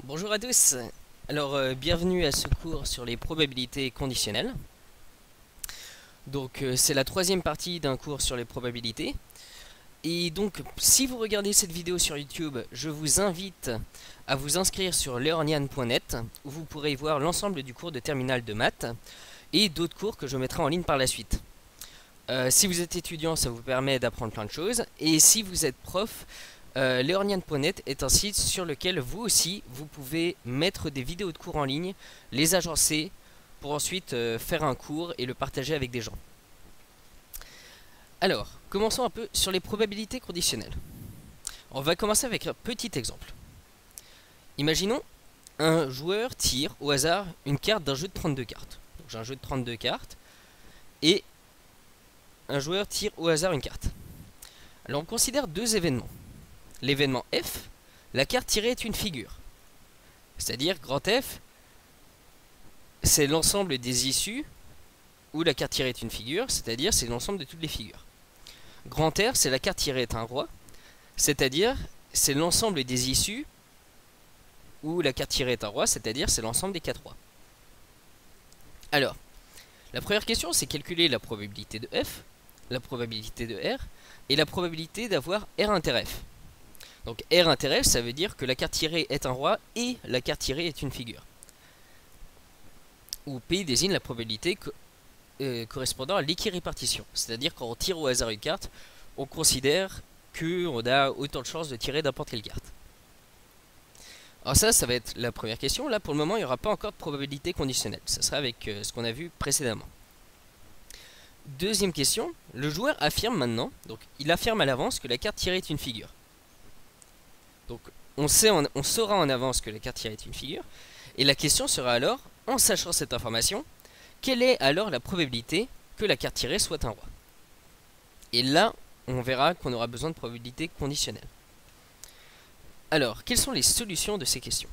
Bonjour à tous. Alors, bienvenue à ce cours sur les probabilités conditionnelles. Donc, c'est la troisième partie d'un cours sur les probabilités. Et donc, si vous regardez cette vidéo sur YouTube, je vous invite à vous inscrire sur learnian.net où vous pourrez voir l'ensemble du cours de terminale de maths et d'autres cours que je mettrai en ligne par la suite. Si vous êtes étudiant, ça vous permet d'apprendre plein de choses. Et si vous êtes prof, learnian.net est un site sur lequel vous aussi, vous pouvez mettre des vidéos de cours en ligne, les agencer pour ensuite faire un cours et le partager avec des gens. Alors, commençons un peu sur les probabilités conditionnelles. On va commencer avec un petit exemple. Imaginons un joueur tire au hasard une carte d'un jeu de 32 cartes. Donc j'ai un jeu de 32 cartes et un joueur tire au hasard une carte. Alors on considère deux événements. L'événement F, la carte tirée est une figure. C'est-à-dire grand F, c'est l'ensemble des issues où la carte tirée est une figure, c'est-à-dire c'est l'ensemble de toutes les figures. Grand R, c'est la carte tirée est un roi, c'est-à-dire c'est l'ensemble des issues où la carte tirée est un roi, c'est-à-dire c'est l'ensemble des 4 rois. Alors, la première question, c'est calculer la probabilité de F, la probabilité de R, et la probabilité d'avoir R inter F. Donc R inter F, ça veut dire que la carte tirée est un roi et la carte tirée est une figure. Ou P désigne la probabilité correspondant à l'équirépartition. C'est-à-dire quand on tire au hasard une carte, on considère qu'on a autant de chances de tirer n'importe quelle carte. Alors ça va être la première question. Là, pour le moment, il n'y aura pas encore de probabilité conditionnelle. Ça sera avec ce qu'on a vu précédemment. Deuxième question, le joueur affirme maintenant, donc il affirme à l'avance que la carte tirée est une figure. Donc on saura en avance que la carte tirée est une figure. Et la question sera alors, en sachant cette information, quelle est alors la probabilité que la carte tirée soit un roi? Et là, on verra qu'on aura besoin de probabilité conditionnelle. Alors, quelles sont les solutions de ces questions?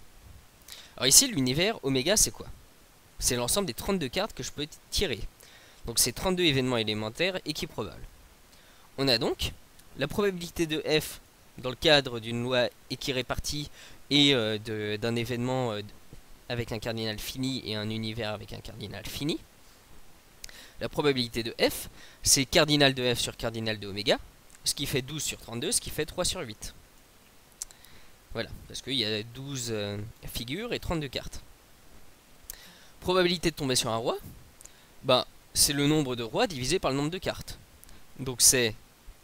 Alors ici, l'univers oméga, c'est quoi? C'est l'ensemble des 32 cartes que je peux tirer. Donc c'est 32 événements élémentaires équiprobables. On a donc la probabilité de F dans le cadre d'une loi équirépartie et d'un événement avec un cardinal fini et un univers avec un cardinal fini. La probabilité de F, c'est cardinal de F sur cardinal de oméga, ce qui fait 12 sur 32, ce qui fait 3 sur 8. Voilà, parce qu'il y a 12 figures et 32 cartes. Probabilité de tomber sur un roi, ben, c'est le nombre de rois divisé par le nombre de cartes. Donc c'est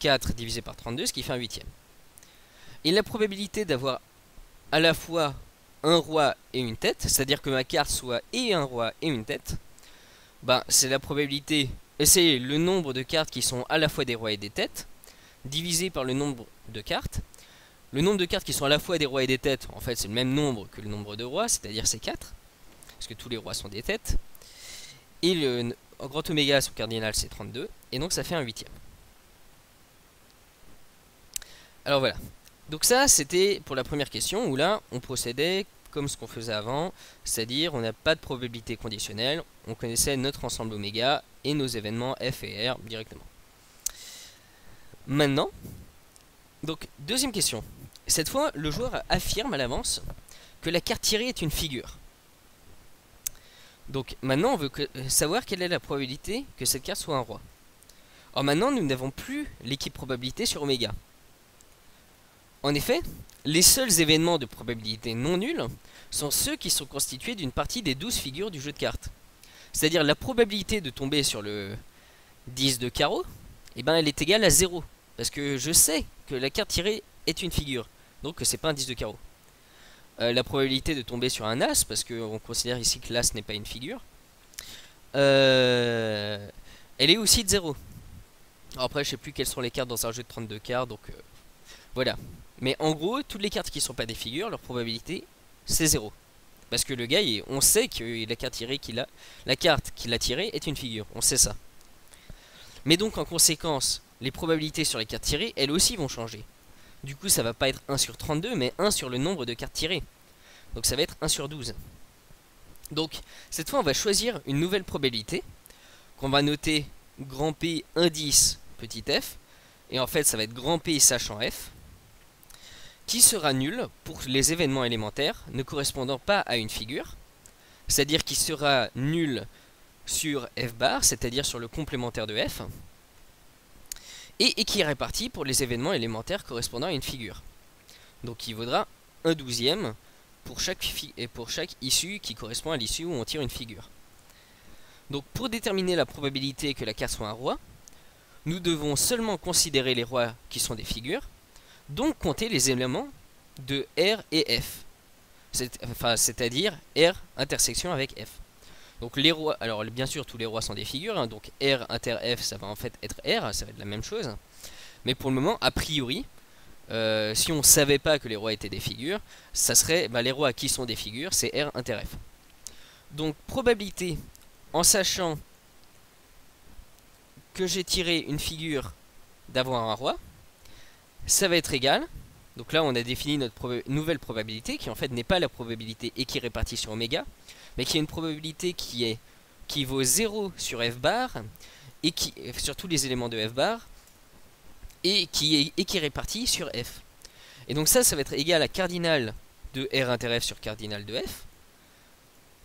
4 divisé par 32, ce qui fait un huitième. Et la probabilité d'avoir à la fois un roi et une tête, c'est-à-dire que ma carte soit et un roi et une tête, ben, c'est la probabilité, c'est le nombre de cartes qui sont à la fois des rois et des têtes, divisé par le nombre de cartes. Le nombre de cartes qui sont à la fois des rois et des têtes, en fait, c'est le même nombre que le nombre de rois, c'est-à-dire c'est 4, parce que tous les rois sont des têtes. Et le grand oméga sous cardinal, c'est 32, et donc ça fait un huitième. Alors voilà. Donc ça, c'était pour la première question, où là, on procédait comme ce qu'on faisait avant, c'est-à-dire on n'a pas de probabilité conditionnelle, on connaissait notre ensemble oméga et nos événements F et R directement. Maintenant, donc deuxième question. Cette fois, le joueur affirme à l'avance que la carte tirée est une figure. Donc maintenant, on veut savoir quelle est la probabilité que cette carte soit un roi. Or maintenant, nous n'avons plus l'équipe probabilité sur oméga. En effet, les seuls événements de probabilité non nulle sont ceux qui sont constitués d'une partie des 12 figures du jeu de cartes. C'est-à-dire la probabilité de tomber sur le 10 de carreau, eh ben, elle est égale à 0. Parce que je sais que la carte tirée est une figure, donc c'est pas un 10 de carreau. La probabilité de tomber sur un as, parce qu'on considère ici que l'as n'est pas une figure, elle est aussi de 0. Alors après, je sais plus quelles sont les cartes dans un jeu de 32 cartes, donc voilà. Mais en gros, toutes les cartes qui ne sont pas des figures, leur probabilité, c'est 0. Parce que le gars, on sait que la carte qu'il a tirée est une figure. On sait ça. Mais donc, en conséquence, les probabilités sur les cartes tirées, elles aussi vont changer. Du coup, ça va pas être 1 sur 32, mais 1 sur le nombre de cartes tirées. Donc ça va être 1 sur 12. Donc, cette fois, on va choisir une nouvelle probabilité, qu'on va noter grand P indice petit f. Et en fait, ça va être grand P sachant f. qui sera nul pour les événements élémentaires ne correspondant pas à une figure, c'est-à-dire qui sera nul sur f bar, c'est-à-dire sur le complémentaire de f, et qui est réparti pour les événements élémentaires correspondant à une figure. Donc il vaudra 1/12 pour chaque issue qui correspond à l'issue où on tire une figure. Donc pour déterminer la probabilité que la carte soit un roi, nous devons seulement considérer les rois qui sont des figures, donc compter les éléments de R et F, c'est-à-dire R intersection avec F. Donc les rois, alors bien sûr tous les rois sont des figures, hein, donc R inter F ça va en fait être R, ça va être la même chose. Mais pour le moment, a priori, si on ne savait pas que les rois étaient des figures, ça serait les rois qui sont des figures, c'est R inter F. Donc probabilité, en sachant que j'ai tiré une figure d'avoir un roi, ça va être égal. Donc là on a défini notre nouvelle probabilité qui en fait n'est pas la probabilité et qui est répartie sur oméga, mais qui est une probabilité qui vaut 0 sur f bar et sur tous les éléments de f bar et qui est répartie sur f. Et donc ça va être égal à cardinal de R inter F sur cardinal de F.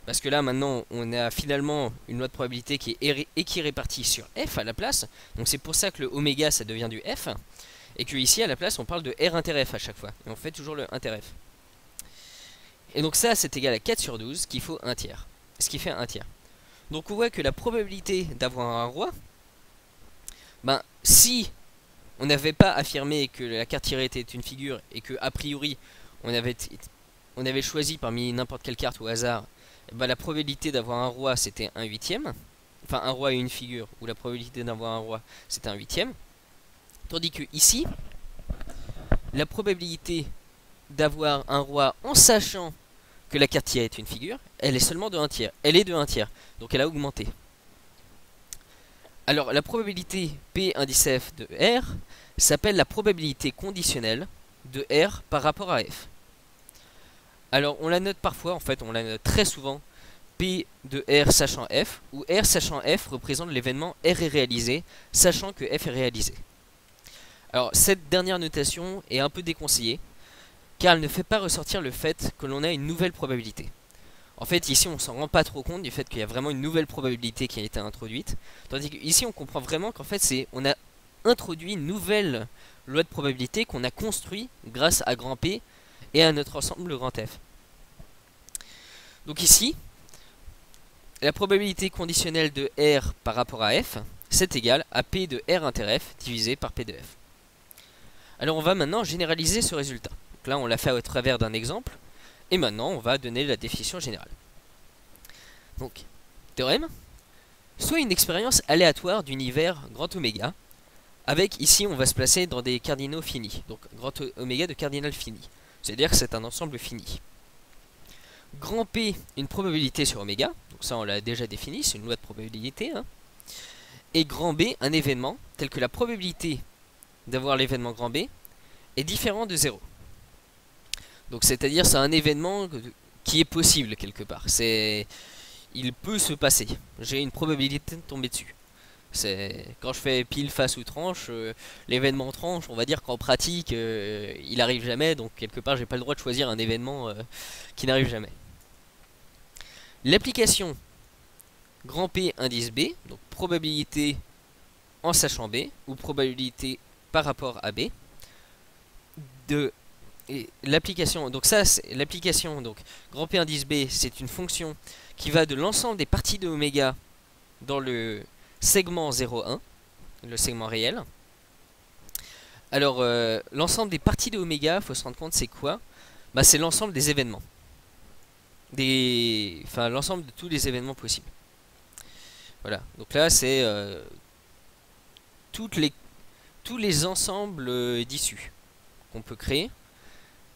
Parce que là maintenant on a finalement une loi de probabilité qui est répartie sur F à la place. Donc c'est pour ça que le oméga ça devient du F. Et que ici à la place on parle de R inter F à chaque fois. Et on fait toujours le inter F. Et donc ça c'est égal à 4 sur 12 qu'il faut un tiers. Ce qui fait un tiers. Donc on voit que la probabilité d'avoir un roi, si on n'avait pas affirmé que la carte tirée était une figure et que a priori on avait choisi parmi n'importe quelle carte au hasard, la probabilité d'avoir un roi c'était 1/8, enfin un roi et une figure, où la probabilité d'avoir un roi c'était 1/8, tandis que ici la probabilité d'avoir un roi en sachant que la carte tirée est une figure, elle est seulement de 1 tiers, elle est de 1 tiers, donc elle a augmenté. Alors la probabilité P indice F de R s'appelle la probabilité conditionnelle de R par rapport à F. Alors on la note parfois, en fait on la note très souvent, P de R sachant F, où R sachant F représente l'événement R est réalisé, sachant que F est réalisé. Alors cette dernière notation est un peu déconseillée, car elle ne fait pas ressortir le fait que l'on a une nouvelle probabilité. En fait ici on s'en rend pas trop compte du fait qu'il y a vraiment une nouvelle probabilité qui a été introduite, tandis qu'ici on comprend vraiment qu'en fait on a introduit une nouvelle loi de probabilité qu'on a construit grâce à grand P et à notre ensemble grand F. Donc ici, la probabilité conditionnelle de R par rapport à F, c'est égal à P de R inter F divisé par P de F. Alors on va maintenant généraliser ce résultat. Donc là on l'a fait au travers d'un exemple, et maintenant on va donner la définition générale. Donc, théorème, soit une expérience aléatoire d'univers grand oméga, avec ici on va se placer dans des cardinaux finis, donc grand oméga de cardinal fini, c'est-à-dire que c'est un ensemble fini. Grand P, une probabilité sur oméga, donc ça on l'a déjà défini, c'est une loi de probabilité, hein. Et grand B, un événement, tel que la probabilité d'avoir l'événement grand B est différent de 0. Donc c'est-à-dire c'est un événement qui est possible quelque part, il peut se passer, j'ai une probabilité de tomber dessus. Quand je fais pile, face ou tranche, l'événement tranche, on va dire qu'en pratique, il arrive jamais, donc quelque part, j'ai pas le droit de choisir un événement qui n'arrive jamais. L'application grand P indice B, donc probabilité en sachant B, ou probabilité par rapport à B, de l'application. Donc ça, l'application, donc grand P indice B, c'est une fonction qui va de l'ensemble des parties de oméga dans le segment 0,1, le segment réel. Alors, l'ensemble des parties de oméga, il faut se rendre compte, c'est quoi? C'est l'ensemble des événements. Enfin, l'ensemble de tous les événements possibles. Voilà, donc là, c'est tous les ensembles d'issues qu'on peut créer.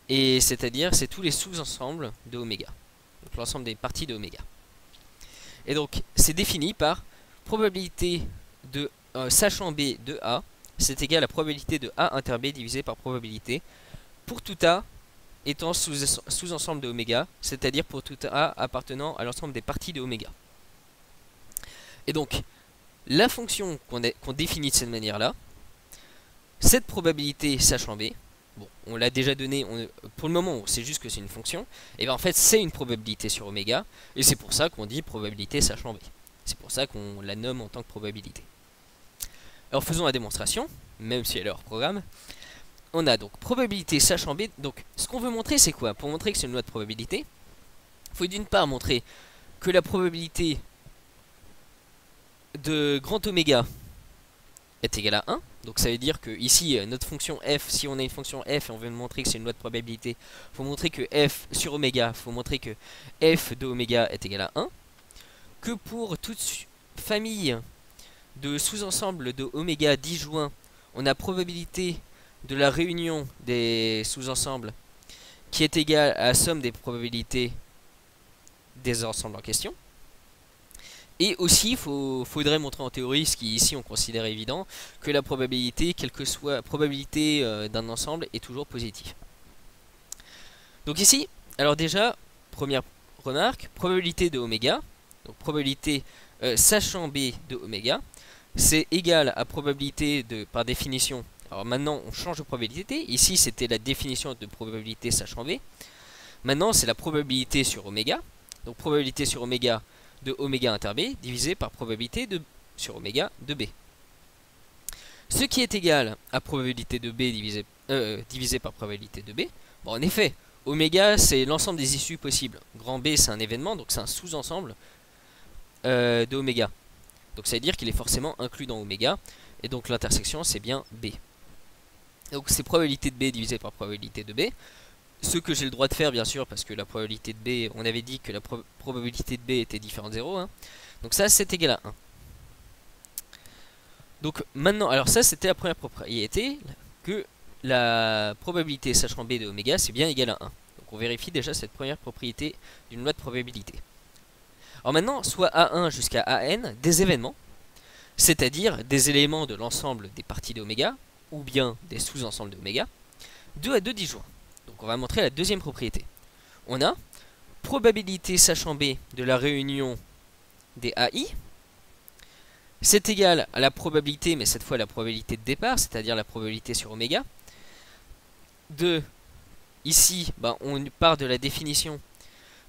Et c'est-à-dire, c'est tous les sous-ensembles de oméga. Donc, l'ensemble des parties de oméga. Et donc, c'est défini par probabilité de sachant B de A, c'est égal à probabilité de A inter B divisé par probabilité pour tout A étant sous-ensemble de oméga, c'est-à-dire pour tout A appartenant à l'ensemble des parties de oméga. Et donc, la fonction qu'on définit de cette manière-là, cette probabilité sachant B, bon, on l'a déjà donné, pour le moment on sait juste que c'est une fonction, et bien en fait c'est une probabilité sur oméga, et c'est pour ça qu'on dit probabilité sachant b. C'est pour ça qu'on la nomme en tant que probabilité. Alors faisons la démonstration, même si elle est hors programme. On a donc probabilité sachant b, donc ce qu'on veut montrer c'est quoi? Pour montrer que c'est une loi de probabilité, il faut d'une part montrer que la probabilité de grand oméga est égale à 1. Donc ça veut dire que ici notre fonction f, si on a une fonction f et on veut montrer que c'est une loi de probabilité, il faut montrer que f sur oméga, il faut montrer que f de oméga est égal à 1. Que pour toute famille de sous-ensembles de oméga disjoints, on a probabilité de la réunion des sous-ensembles qui est égale à la somme des probabilités des ensembles en question. Et aussi, il faudrait montrer en théorie, ce qui ici on considère évident, que la probabilité, quelle que soit la probabilité d'un ensemble, est toujours positive. Donc ici, alors déjà, première remarque, probabilité de oméga, donc probabilité sachant b de oméga, c'est égal à probabilité de, par définition, alors maintenant on change de probabilité, ici c'était la définition de probabilité sachant b, maintenant c'est la probabilité sur oméga, donc probabilité sur oméga de oméga inter b divisé par probabilité de, sur oméga de b. Ce qui est égal à probabilité de b divisé par probabilité de b. Bon, en effet, oméga c'est l'ensemble des issues possibles. Grand B c'est un événement, donc c'est un sous-ensemble de oméga. Donc ça veut dire qu'il est forcément inclus dans oméga. Et donc l'intersection c'est bien b. Donc c'est probabilité de b divisé par probabilité de b. Ce que j'ai le droit de faire bien sûr parce que la probabilité de b, on avait dit que la probabilité de b était différente de 0 hein. Donc ça c'est égal à 1. Donc maintenant, alors ça c'était la première propriété, que la probabilité sachant b de oméga c'est bien égal à 1. Donc on vérifie déjà cette première propriété d'une loi de probabilité. Alors maintenant, soit A1 jusqu'à AN, des événements, c'est-à-dire des éléments de l'ensemble des parties de oméga, ou bien des sous-ensembles de oméga, 2 à 2 disjoints. Donc on va montrer la deuxième propriété. On a probabilité sachant b de la réunion des AI, c'est égal à la probabilité, mais cette fois la probabilité de départ, c'est-à-dire la probabilité sur oméga, de, ici, on part de la définition,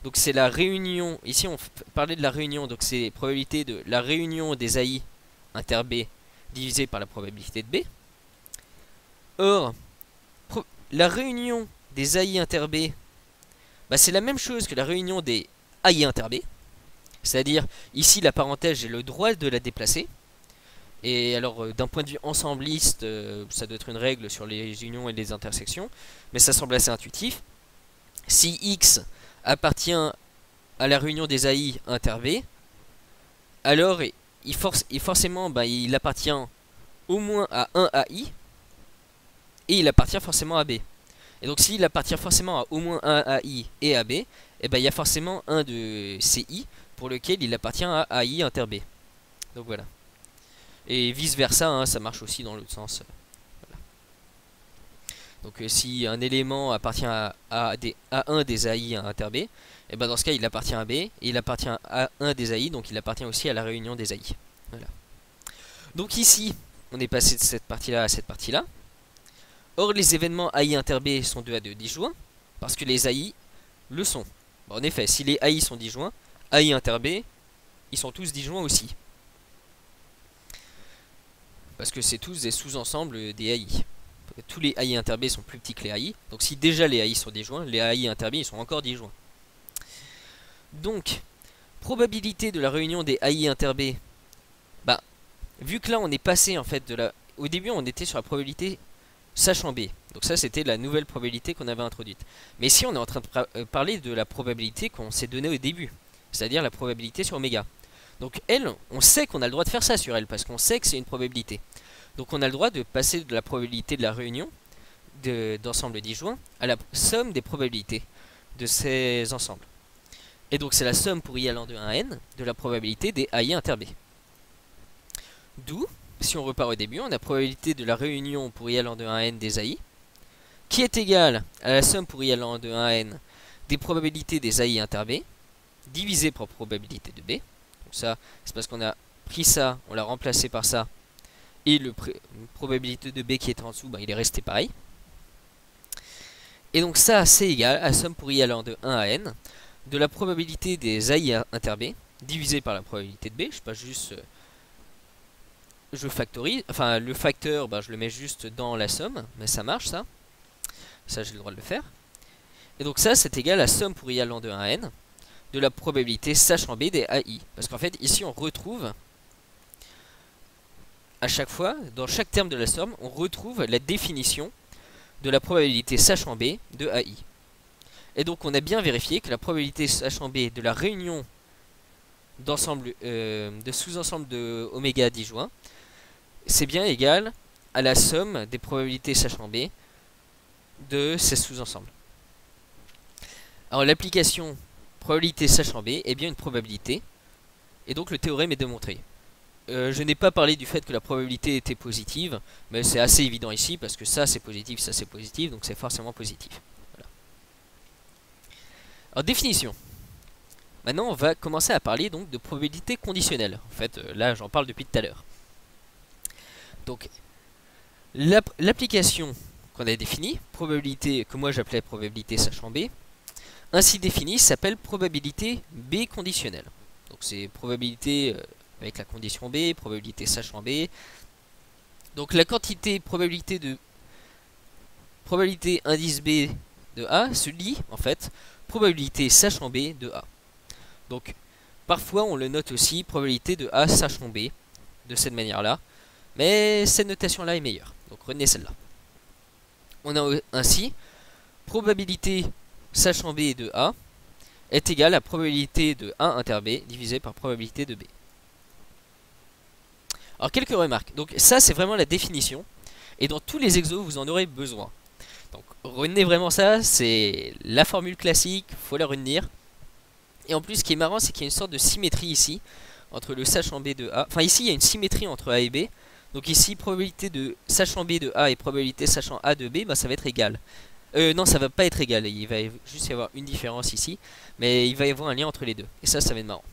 donc c'est la réunion, ici on parlait de la réunion, donc c'est probabilité de la réunion des AI inter b divisé par la probabilité de b. Or, la réunion des AI inter b, c'est la même chose que la réunion des AI inter b. C'est-à-dire, ici la parenthèse, j'ai le droit de la déplacer. Et alors, d'un point de vue ensembliste, ça doit être une règle sur les unions et les intersections. Mais ça semble assez intuitif. Si X appartient à la réunion des AI inter b, alors forcément, il appartient au moins à un AI. Et il appartient forcément à B. Et donc s'il appartient forcément à au moins un AI et à B, il y a forcément un de ces I pour lequel il appartient à AI inter B. Donc voilà. Et vice versa, hein, ça marche aussi dans l'autre sens. Voilà. Donc si un élément appartient à un des AI inter B, et dans ce cas il appartient à B, et il appartient à un des AI, donc il appartient aussi à la réunion des AI. Voilà. Donc ici, on est passé de cette partie-là à cette partie-là. Or, les événements AI inter B sont 2 à 2 disjoints, parce que les AI le sont. En effet, si les AI sont disjoints, AI inter B, ils sont tous disjoints aussi. Parce que c'est tous des sous-ensembles des AI. Tous les AI inter B sont plus petits que les AI. Donc si déjà les AI sont disjoints, les AI inter B ils sont encore disjoints. Donc, probabilité de la réunion des AI inter B, vu que là on est passé en fait de la... Au début on était sur la probabilité sachant B. Donc ça c'était la nouvelle probabilité qu'on avait introduite. Mais ici on est en train de parler de la probabilité qu'on s'est donnée au début. C'est-à-dire la probabilité sur oméga. Donc elle, on sait qu'on a le droit de faire ça sur elle, parce qu'on sait que c'est une probabilité. Donc on a le droit de passer de la probabilité de la réunion d'ensembles disjoints à la somme des probabilités de ces ensembles. Et donc c'est la somme pour i allant de 1 à n de la probabilité des AI inter B. D'où, si on repart au début, on a probabilité de la réunion pour i allant de 1 à n des AI, qui est égale à la somme pour i allant de 1 à n des probabilités des AI inter B, divisé par probabilité de B. Donc ça, c'est parce qu'on a pris ça, on l'a remplacé par ça, et le probabilité de B qui était en dessous, il est resté pareil. Et donc ça, c'est égal à somme pour i allant de 1 à n de la probabilité des AI inter B divisé par la probabilité de B. Je passe juste, je factorise, enfin le facteur, je le mets juste dans la somme, mais ça marche ça. Ça, j'ai le droit de le faire. Et donc ça, c'est égal à somme pour i allant de 1 à n de la probabilité sachant B des AI. Parce qu'en fait, ici, on retrouve à chaque fois, dans chaque terme de la somme, on retrouve la définition de la probabilité sachant B de AI. Et donc, on a bien vérifié que la probabilité sachant B de la réunion d'ensemble de sous-ensemble de oméga disjoint, c'est bien égal à la somme des probabilités sachant B de ces sous-ensembles. Alors, l'application probabilité sachant B est bien une probabilité, et donc le théorème est démontré. Je n'ai pas parlé du fait que la probabilité était positive, mais c'est assez évident ici parce que ça c'est positif, donc c'est forcément positif. Voilà. Alors définition. Maintenant on va commencer à parler donc de probabilité conditionnelle. En fait là j'en parle depuis tout à l'heure. Donc l'application qu'on a définie, probabilité que moi j'appelais probabilité sachant B, ainsi définie s'appelle probabilité B conditionnelle. Donc c'est probabilité avec la condition B, probabilité sachant B. Donc la quantité probabilité indice B de A se lie en fait probabilité sachant B de A. Donc parfois on le note aussi probabilité de A sachant B de cette manière là, mais cette notation là est meilleure. Donc retenez celle-là. On a ainsi probabilité sachant B de A est égale à probabilité de A inter B divisé par probabilité de B. Alors quelques remarques. Donc ça c'est vraiment la définition. Et dans tous les exos vous en aurez besoin. Donc retenez vraiment ça, c'est la formule classique, faut la retenir. Et en plus ce qui est marrant c'est qu'il y a une sorte de symétrie ici entre le sachant B de A. Enfin ici il y a une symétrie entre A et B. Donc ici probabilité de sachant B de A et probabilité sachant A de B, ça va être égal. Non ça va pas être égal, il va juste y avoir une différence ici. Mais il va y avoir un lien entre les deux. Et ça va être marrant.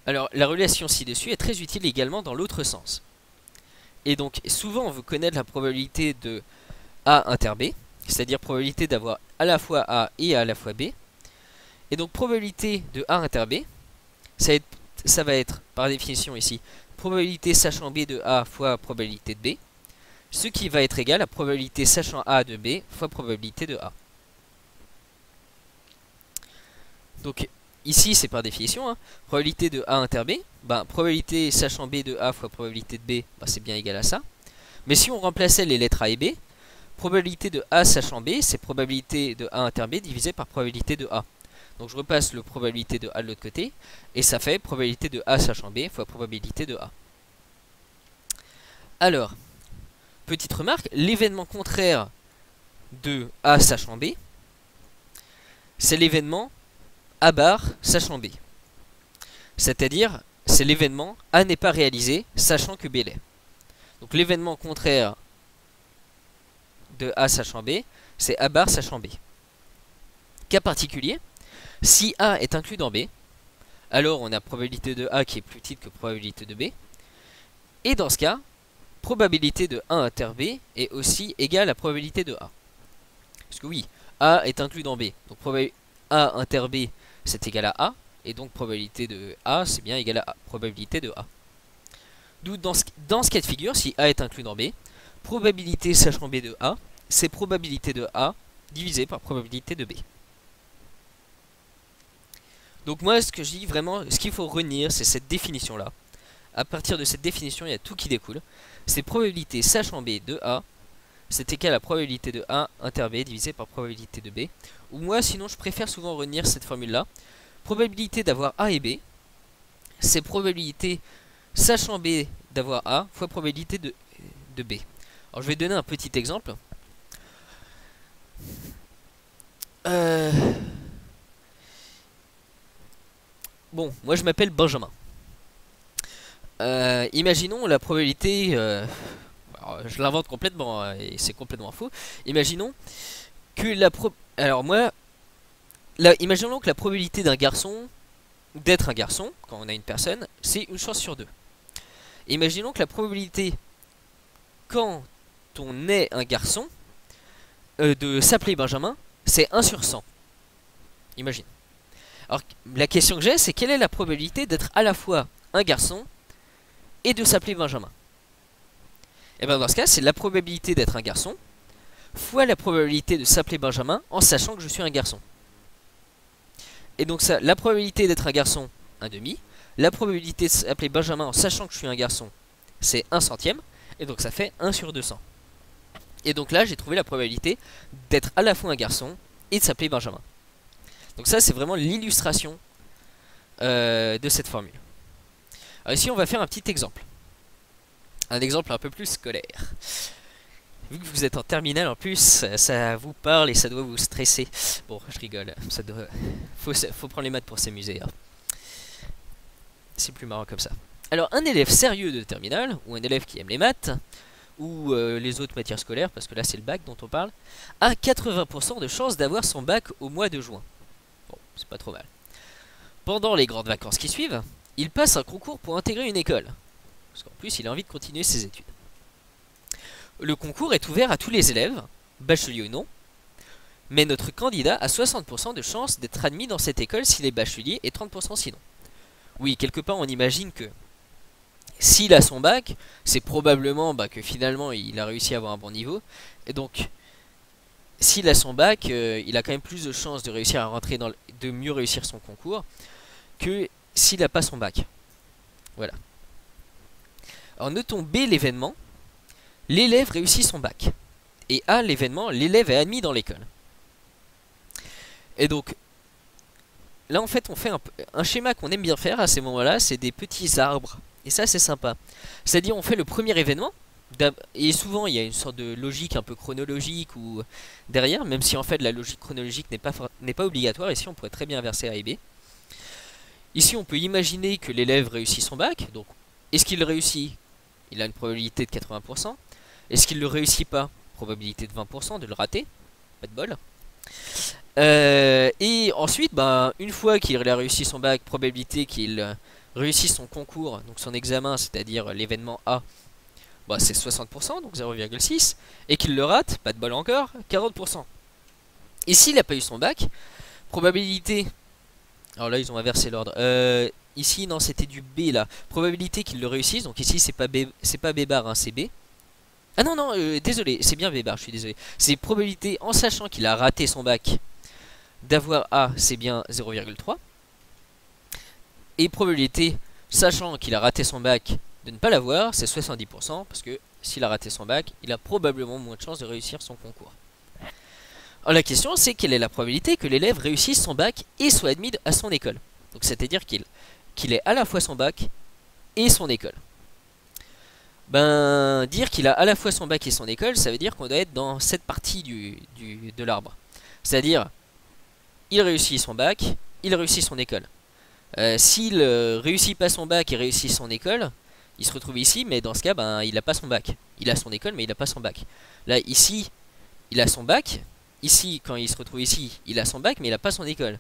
Alors, la relation ci-dessus est très utile également dans l'autre sens. Et donc, souvent, on veut connaître la probabilité de A inter B, c'est-à-dire probabilité d'avoir à la fois A et à la fois B. Et donc, probabilité de A inter B, ça va être, par définition ici, probabilité sachant B de A fois probabilité de B, ce qui va être égal à probabilité sachant A de B fois probabilité de A. Donc, ici, c'est par définition, probabilité de A inter B, probabilité sachant B de A fois probabilité de B, c'est bien égal à ça. Mais si on remplaçait les lettres A et B, probabilité de A sachant B, c'est probabilité de A inter B divisé par probabilité de A. Donc je repasse le probabilité de A de l'autre côté, et ça fait probabilité de A sachant B fois probabilité de A. Alors, petite remarque, l'événement contraire de A sachant B, c'est l'événement A bar sachant B. C'est-à-dire, c'est l'événement A n'est pas réalisé, sachant que B l'est. Donc l'événement contraire de A sachant B, c'est A bar sachant B. Cas particulier, si A est inclus dans B, alors on a probabilité de A qui est plus petite que probabilité de B. Et dans ce cas, probabilité de A inter B est aussi égale à probabilité de A. Parce que oui, A est inclus dans B. Donc A inter B c'est égal à A. Et donc probabilité de A c'est bien égal à probabilité de A. D'où dans ce cas de figure, si A est inclus dans B, probabilité sachant B de A, c'est probabilité de A divisé par probabilité de B. Donc moi ce que je dis vraiment, ce qu'il faut retenir c'est cette définition là. À partir de cette définition il y a tout qui découle. C'est probabilité sachant B de A, c'est égal à probabilité de A inter B divisé par probabilité de B. Ou moi sinon je préfère souvent retenir cette formule là. Probabilité d'avoir A et B, c'est probabilité sachant B d'avoir A fois probabilité de B. Alors je vais donner un petit exemple. Bon, moi je m'appelle Benjamin. Imaginons la probabilité... alors, je l'invente complètement et c'est complètement faux. Imaginons que imaginons que la probabilité d'un garçon d'être un garçon, quand on a une personne, c'est une chance sur deux. Imaginons que la probabilité quand on est un garçon de s'appeler Benjamin, c'est 1 sur 100. Imagine. Alors, la question que j'ai, c'est quelle est la probabilité d'être à la fois un garçon et de s'appeler Benjamin? Et bien dans ce cas, c'est la probabilité d'être un garçon fois la probabilité de s'appeler Benjamin en sachant que je suis un garçon. Et donc ça, la probabilité d'être un garçon, 1/2. La probabilité de s'appeler Benjamin en sachant que je suis un garçon, c'est 1 centième. Et donc ça fait 1 sur 200. Et donc là, j'ai trouvé la probabilité d'être à la fois un garçon et de s'appeler Benjamin. Donc ça, c'est vraiment l'illustration de cette formule. Alors ici, on va faire un petit exemple. Un exemple un peu plus scolaire. Vu que vous êtes en terminale en plus, ça vous parle et ça doit vous stresser. Bon, je rigole, faut prendre les maths pour s'amuser. Hein. C'est plus marrant comme ça. Alors, un élève sérieux de terminale, ou un élève qui aime les maths, ou les autres matières scolaires, parce que là c'est le bac dont on parle, a 80% de chances d'avoir son bac au mois de juin. Bon, c'est pas trop mal. Pendant les grandes vacances qui suivent, il passe un concours pour intégrer une école. Parce qu'en plus, il a envie de continuer ses études. Le concours est ouvert à tous les élèves, bacheliers ou non, mais notre candidat a 60% de chances d'être admis dans cette école s'il est bachelier et 30% sinon. Oui, quelque part on imagine que s'il a son bac, c'est probablement que finalement il a réussi à avoir un bon niveau. Et donc, s'il a son bac, il a quand même plus de chances de réussir à rentrer de mieux réussir son concours que s'il n'a pas son bac. Voilà. Alors notons B l'événement. L'élève réussit son bac. Et A, l'événement, l'élève est admis dans l'école. Et donc, là en fait on fait un schéma qu'on aime bien faire à ces moments-là, c'est des petits arbres. Et ça c'est sympa. C'est-à-dire on fait le premier événement, et souvent il y a une sorte de logique un peu chronologique ou derrière, même si en fait la logique chronologique n'est pas obligatoire. Ici on pourrait très bien verser A et B. Ici on peut imaginer que l'élève réussit son bac. Donc est-ce qu'il réussit? Il a une probabilité de 80%. Est-ce qu'il ne le réussit pas? Probabilité de 20% de le rater. Pas de bol. Et ensuite, une fois qu'il a réussi son bac, probabilité qu'il réussisse son concours, donc son examen, c'est-à-dire l'événement A, c'est 60%, donc 0,6. Et qu'il le rate, pas de bol encore, 40%. Et s'il n'a pas eu son bac, probabilité... Alors là, ils ont inversé l'ordre. Ici, non, c'était du B, là. Probabilité qu'il le réussisse, donc ici, c'est pas B bar, hein, c'est B. Ah non, non, désolé, c'est bien B bar, je suis désolé. C'est probabilité, en sachant qu'il a raté son bac, d'avoir A, c'est bien 0,3. Et probabilité, sachant qu'il a raté son bac, de ne pas l'avoir, c'est 70%, parce que s'il a raté son bac, il a probablement moins de chances de réussir son concours. Alors la question, c'est quelle est la probabilité que l'élève réussisse son bac et soit admis à son école. Donc c'est-à-dire qu'il ait à la fois son bac et son école. Dire qu'il a à la fois son bac et son école, ça veut dire qu'on doit être dans cette partie de l'arbre. C'est-à-dire, il réussit son bac, il réussit son école. S'il réussit pas son bac et réussit son école, il se retrouve ici, mais dans ce cas, il n'a pas son bac. Il a son école, mais il n'a pas son bac. Là, ici, il a son bac. Ici, quand il se retrouve ici, il a son bac, mais il n'a pas son école.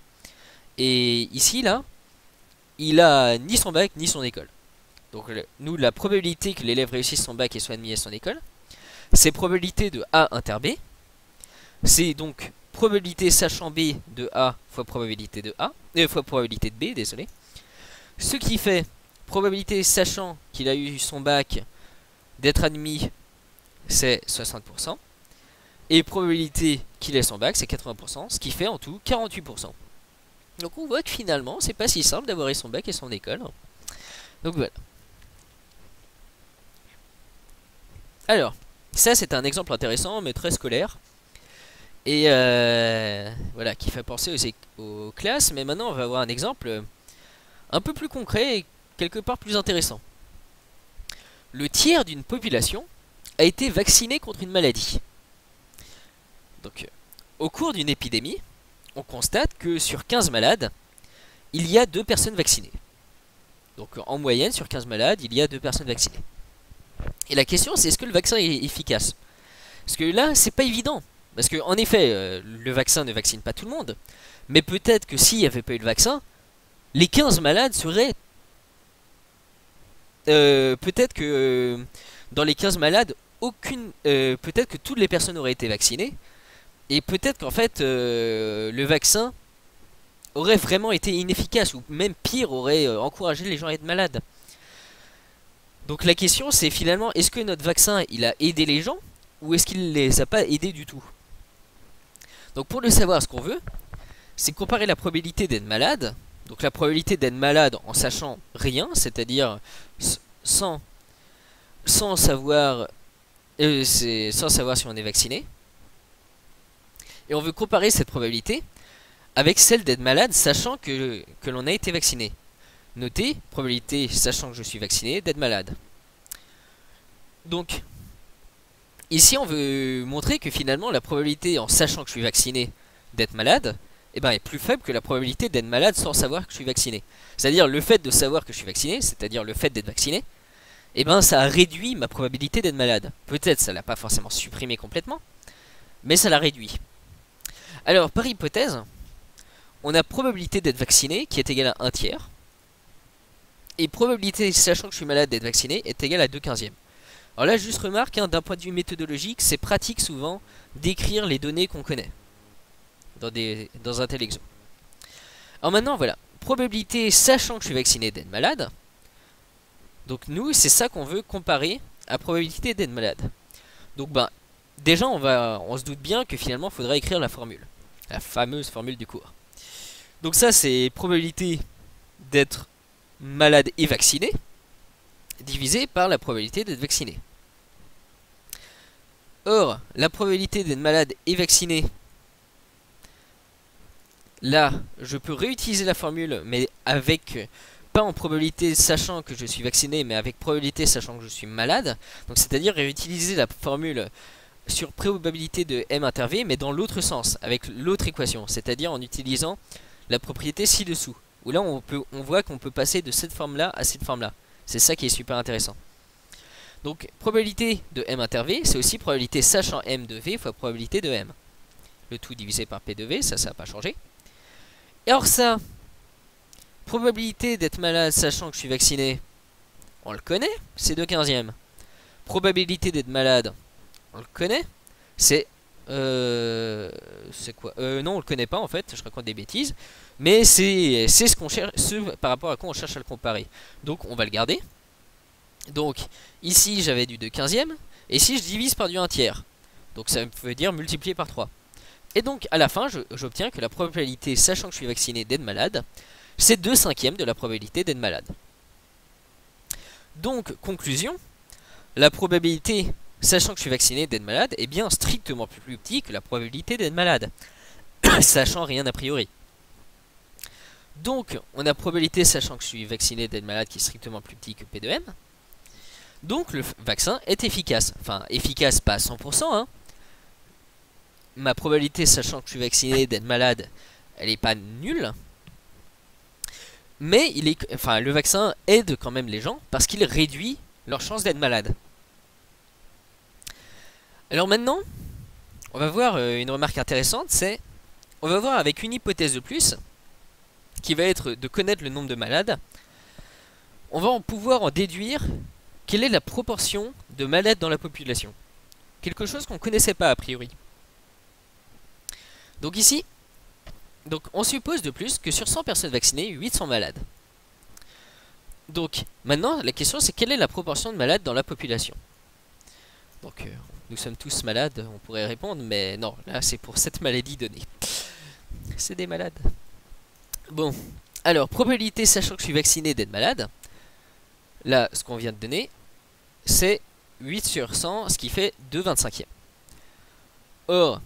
Et ici, là, il a ni son bac, ni son école. Donc nous, la probabilité que l'élève réussisse son bac et soit admis à son école, c'est probabilité de A inter B. C'est donc probabilité sachant B de A fois probabilité de A, fois probabilité de B, désolé. Ce qui fait probabilité sachant qu'il a eu son bac d'être admis, c'est 60%. Et probabilité qu'il ait son bac, c'est 80%, ce qui fait en tout 48%. Donc on voit que finalement, c'est pas si simple d'avoir eu son bac et son école. Donc voilà. Alors, ça c'est un exemple intéressant, mais très scolaire. Et voilà, qui fait penser aux classes. Mais maintenant, on va avoir un exemple un peu plus concret et quelque part plus intéressant. Le tiers d'une population a été vacciné contre une maladie. Donc, au cours d'une épidémie, on constate que sur 15 malades, il y a 2 personnes vaccinées. Donc, en moyenne, sur 15 malades, il y a 2 personnes vaccinées. Et la question, c'est est-ce que le vaccin est efficace? Parce que là, c'est pas évident. Parce que, en effet, le vaccin ne vaccine pas tout le monde. Mais peut-être que s'il n'y avait pas eu de vaccin, les 15 malades seraient... peut-être que dans les 15 malades, peut-être que toutes les personnes auraient été vaccinées. Et peut-être qu'en fait, le vaccin aurait vraiment été inefficace, ou même pire, aurait encouragé les gens à être malades. Donc la question c'est finalement, est-ce que notre vaccin il a aidé les gens, ou est-ce qu'il les a pas aidés du tout? Donc pour le savoir, ce qu'on veut, c'est comparer la probabilité d'être malade, donc la probabilité d'être malade en sachant rien, c'est-à-dire sans, sans savoir, sans savoir si on est vacciné, et on veut comparer cette probabilité avec celle d'être malade sachant que l'on a été vacciné. Notez, probabilité sachant que je suis vacciné d'être malade. Donc, ici on veut montrer que finalement la probabilité en sachant que je suis vacciné d'être malade, eh ben, est plus faible que la probabilité d'être malade sans savoir que je suis vacciné. C'est-à-dire le fait de savoir que je suis vacciné, c'est-à-dire le fait d'être vacciné, eh ben, ça a réduit ma probabilité d'être malade. Peut-être ça l'a pas forcément supprimé complètement, mais ça l'a réduit. Alors par hypothèse, on a probabilité d'être vacciné qui est égale à 1 tiers. Et probabilité, sachant que je suis malade, d'être vacciné est égale à 2/15. Alors là, juste remarque, hein, d'un point de vue méthodologique, c'est pratique souvent d'écrire les données qu'on connaît dans un tel exo. Alors maintenant, voilà. Probabilité, sachant que je suis vacciné, d'être malade. Donc nous, c'est ça qu'on veut comparer à probabilité d'être malade. Donc ben, déjà, on se doute bien que finalement, il faudra écrire la formule. La fameuse formule du cours. Donc ça, c'est probabilité d'être malade et vacciné divisé par la probabilité d'être vacciné. Or, la probabilité d'être malade et vacciné, là, je peux réutiliser la formule, mais avec, pas en probabilité sachant que je suis vacciné, mais avec probabilité sachant que je suis malade. Donc c'est-à-dire réutiliser la formule sur probabilité de M inter V, mais dans l'autre sens, avec l'autre équation, c'est-à-dire en utilisant la propriété ci-dessous. Où là, on voit qu'on peut passer de cette forme-là à cette forme-là. C'est ça qui est super intéressant. Donc, probabilité de M inter V, c'est aussi probabilité sachant M de V fois probabilité de M. Le tout divisé par P de V, ça n'a pas changé. Et alors ça, probabilité d'être malade sachant que je suis vacciné, on le connaît, c'est 2/15. Probabilité d'être malade, on le connaît, c'est quoi? Non, on le connaît pas en fait, je raconte des bêtises. Mais c'est ce qu'on cherche, par rapport à quoi on cherche à le comparer. Donc on va le garder. Donc ici j'avais du 2/15. Et ici je divise par du 1 tiers. Donc ça veut dire multiplier par 3. Et donc à la fin j'obtiens que la probabilité, sachant que je suis vacciné, d'être malade, c'est 2/5 de la probabilité d'être malade. Donc conclusion, la probabilité, sachant que je suis vacciné, d'être malade est bien strictement plus petit que la probabilité d'être malade. Sachant rien a priori. Donc, on a probabilité, sachant que je suis vacciné, d'être malade, qui est strictement plus petit que P de M. Donc, le vaccin est efficace. Enfin, efficace pas à 100%. Hein. Ma probabilité, sachant que je suis vacciné, d'être malade, elle n'est pas nulle. Mais le vaccin aide quand même les gens parce qu'il réduit leur chance d'être malade. Alors maintenant, on va voir une remarque intéressante, c'est... On va voir avec une hypothèse de plus... qui va être de connaître le nombre de malades, on va pouvoir en déduire quelle est la proportion de malades dans la population. Quelque chose qu'on ne connaissait pas a priori. Donc ici, on suppose de plus que sur 100 personnes vaccinées, 8 sont malades. Donc maintenant, la question c'est quelle est la proportion de malades dans la population. Donc nous sommes tous malades, on pourrait répondre, mais non, là c'est pour cette maladie donnée. C'est des malades. Bon, alors, probabilité, sachant que je suis vacciné, d'être malade. Là, ce qu'on vient de donner, c'est 8 sur 100, ce qui fait 2/25. Or,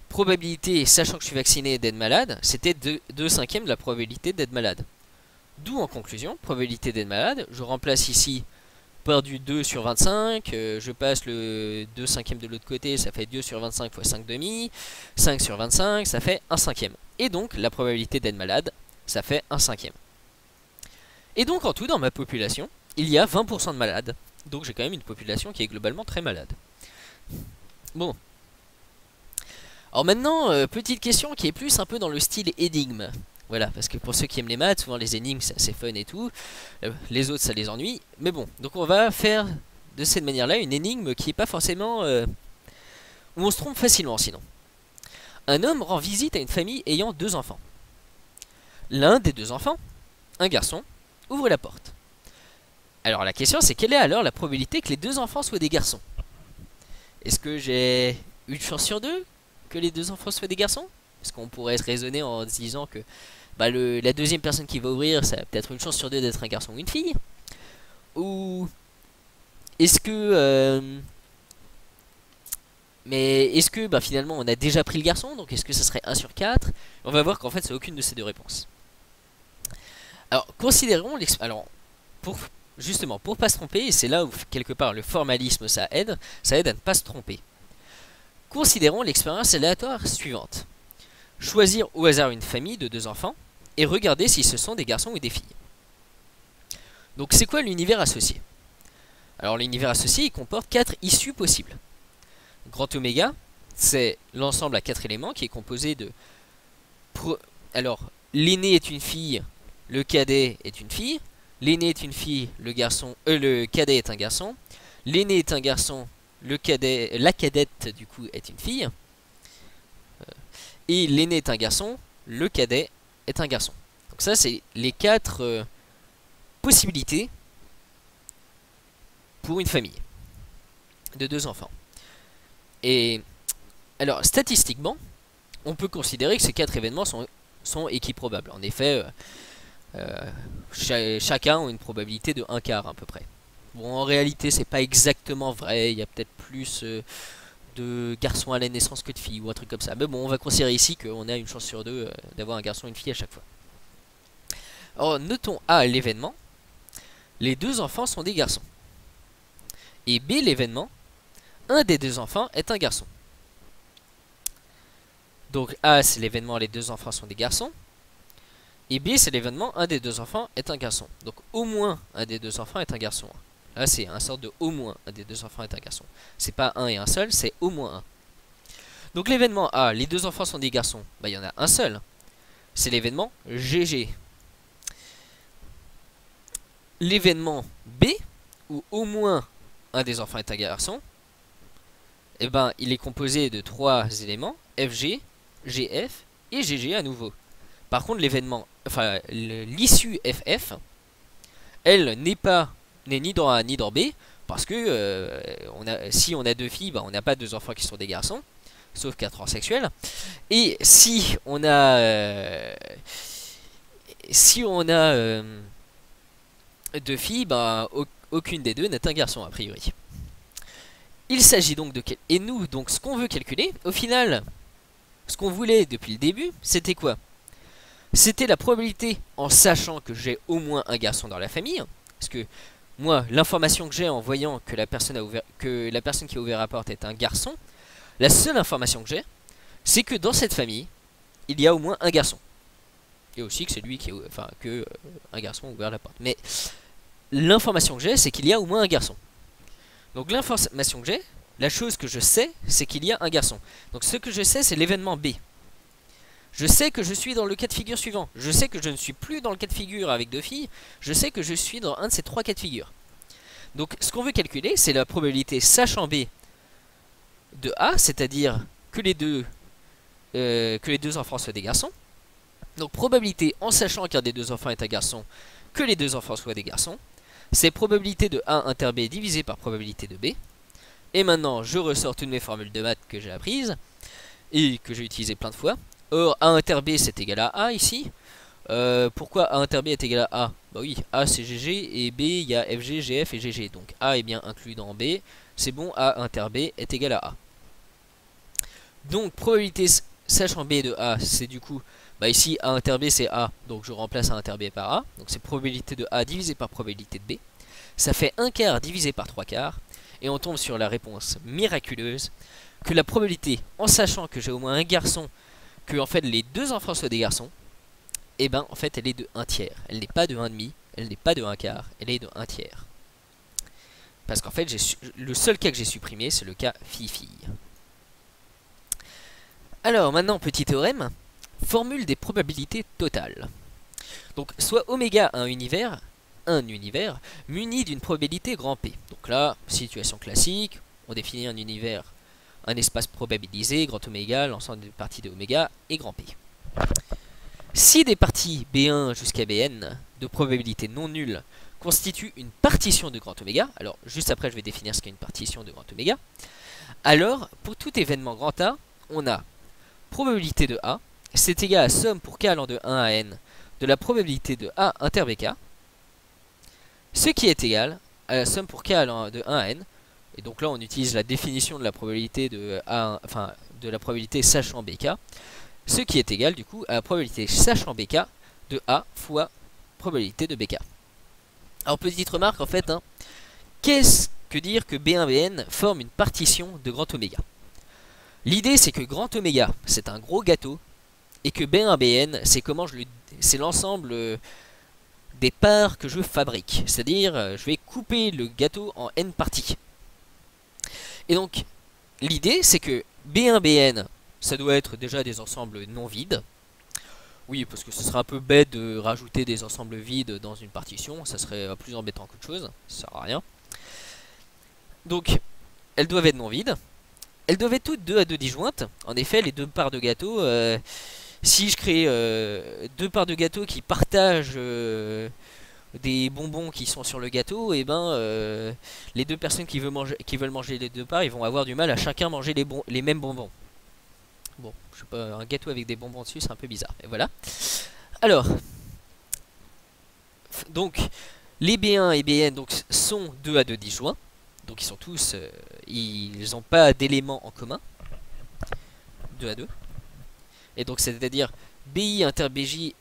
probabilité, sachant que je suis vacciné, d'être malade, c'était 2/5 de la probabilité d'être malade. D'où, en conclusion, probabilité d'être malade, je remplace ici par du 2 sur 25, je passe le 2/5 de l'autre côté, ça fait 2 sur 25 fois 5,5, 5 sur 25, ça fait 1/5. Et donc, la probabilité d'être malade, ça fait 1/5. Et donc, en tout, dans ma population, il y a 20% de malades. Donc, j'ai quand même une population qui est globalement très malade. Bon. Alors maintenant, petite question qui est plus un peu dans le style énigme. Voilà, parce que pour ceux qui aiment les maths, souvent les énigmes, c'est assez fun et tout. Les autres, ça les ennuie. Mais bon, donc on va faire de cette manière-là une énigme qui est pas forcément... où on se trompe facilement, sinon. Un homme rend visite à une famille ayant 2 enfants. L'un des 2 enfants, un garçon, ouvre la porte. Alors la question c'est quelle est alors la probabilité que les 2 enfants soient des garçons? Est-ce que j'ai une chance sur 2 que les 2 enfants soient des garçons? Parce qu'on pourrait se raisonner en se disant que la deuxième personne qui va ouvrir, ça a peut-être une chance sur 2 d'être un garçon ou une fille. Ou est-ce que... mais est-ce que finalement on a déjà pris le garçon? Donc est-ce que ça serait 1 sur 4? On va voir qu'en fait c'est aucune de ces 2 réponses. Alors considérons alors justement pour pas se tromper, et c'est là où quelque part le formalisme ça aide à ne pas se tromper. Considérons l'expérience aléatoire suivante. Choisir au hasard une famille de 2 enfants et regarder si ce sont des garçons ou des filles. Donc c'est quoi l'univers associé? Alors l'univers associé il comporte 4 issues possibles. Grand oméga, c'est l'ensemble à 4 éléments qui est composé de... Alors l'aîné est une fille, le cadet est une fille, l'aîné est une fille, le cadet est un garçon, l'aîné est un garçon, la cadette du coup est une fille, et l'aîné est un garçon, le cadet est un garçon. Donc ça c'est les 4 possibilités pour une famille de 2 enfants. Et alors statistiquement, on peut considérer que ces 4 événements sont équiprobables. En effet, chacun a une probabilité de 1/4 à peu près. Bon, en réalité, c'est pas exactement vrai. Il y a peut-être plus de garçons à la naissance que de filles ou un truc comme ça. Mais bon, on va considérer ici qu'on a une chance sur 2 d'avoir un garçon et une fille à chaque fois. Alors, notons A, l'événement. Les 2 enfants sont des garçons. Et B, l'événement. Un des 2 enfants est un garçon. Donc A, c'est l'événement, les 2 enfants sont des garçons. Et B, c'est l'événement, un des 2 enfants est un garçon. Donc au moins un des 2 enfants est un garçon. Là, c'est un sorte de au moins un des 2 enfants est un garçon. C'est pas un et un seul, c'est au moins un. Donc l'événement A, les 2 enfants sont des garçons. Il y en a un seul. C'est l'événement GG. L'événement B, où au moins un des enfants est un garçon, il est composé de 3 éléments, FG, GF et GG à nouveau. Par contre, l'issue FF, elle n'est ni dans A ni dans B, parce que si on a 2 filles, on n'a pas 2 enfants qui sont des garçons, sauf cas transsexuels. Et si on a 2 filles, aucune des 2 n'est un garçon a priori. Il s'agit donc de... Et nous, donc, ce qu'on veut calculer, au final, ce qu'on voulait depuis le début, c'était quoi? C'était la probabilité, en sachant que j'ai au moins un garçon dans la famille. Parce que, moi, l'information que j'ai en voyant que la personne qui a ouvert la porte est un garçon, la seule information que j'ai, c'est que dans cette famille, il y a au moins un garçon. Et aussi que c'est lui qui un garçon a ouvert la porte. Mais l'information que j'ai, c'est qu'il y a au moins un garçon. Donc l'information que j'ai, la chose que je sais, c'est qu'il y a un garçon. Donc ce que je sais, c'est l'événement B. Je sais que je suis dans le cas de figure suivant. Je sais que je ne suis plus dans le cas de figure avec 2 filles. Je sais que je suis dans un de ces 3 cas de figure. Donc ce qu'on veut calculer, c'est la probabilité sachant B de A, c'est-à-dire que les deux enfants soient des garçons. Donc probabilité en sachant qu'un des 2 enfants est un garçon, que les 2 enfants soient des garçons. C'est probabilité de A inter B divisé par probabilité de B. Et maintenant, je ressors toutes mes formules de maths que j'ai apprises et que j'ai utilisées plein de fois. Or, A inter B c'est égal à A ici. Pourquoi A inter B est égal à A? Bah oui, A c'est GG et B il y a FG, GF et GG. Donc A est bien inclus dans B. C'est bon, A inter B est égal à A. Donc probabilité sachant B de A, c'est du coup... ici A inter B c'est A, donc je remplace A inter B par A. Donc c'est probabilité de A divisé par probabilité de B. Ça fait 1/4 divisé par 3/4. Et on tombe sur la réponse miraculeuse que la probabilité, en sachant que j'ai au moins un garçon, que en fait les 2 enfants soient des garçons, en fait elle est de 1/3. Elle n'est pas de 1,5, elle n'est pas de 1/4, elle est de 1/3. Parce qu'en fait le seul cas que j'ai supprimé c'est le cas fille-fille. Alors maintenant petit théorème. Formule des probabilités totales. Donc soit oméga a un univers muni d'une probabilité grand P. Donc là, situation classique, on définit un univers, un espace probabilisé, grand oméga, l'ensemble des parties de oméga et grand P. Si des parties B1 jusqu'à Bn de probabilité non nulle constituent une partition de grand oméga, alors juste après je vais définir ce qu'est une partition de grand oméga, alors pour tout événement grand A, on a probabilité de A, c'est égal à somme pour k allant de 1 à n de la probabilité de A inter bk, ce qui est égal à la somme pour k allant de 1 à n, et donc là on utilise la définition de la probabilité de A, enfin de la probabilité sachant bk, ce qui est égal du coup à la probabilité sachant bk de A fois probabilité de bk. Alors petite remarque en fait, hein, qu'est-ce que dire que B1Bn forme une partition de grand oméga? L'idée c'est que grand oméga c'est un gros gâteau et que B1Bn c'est l'ensemble des parts que je fabrique, c'est-à-dire je vais couper le gâteau en n parties. Et donc l'idée c'est que B1Bn ça doit être déjà des ensembles non vides. Oui, parce que ce serait un peu bête de rajouter des ensembles vides dans une partition, ça serait plus embêtant qu'autre chose, ça sert à rien. Donc, elles doivent être non vides. Elles doivent être toutes 2 à 2 disjointes. En effet, les deux parts de gâteau, si je crée deux parts de gâteau qui partagent des bonbons qui sont sur le gâteau, et ben les deux personnes qui veulent manger les deux parts, ils vont avoir du mal à chacun manger les mêmes bonbons. Bon, je sais pas, un gâteau avec des bonbons dessus, c'est un peu bizarre. Et voilà. Alors, donc, les B1 et Bn donc, sont 2 à 2 disjoints. Donc ils sont tous, ils n'ont pas d'éléments en commun. 2 à 2. Et donc c'est-à-dire BI inter BJ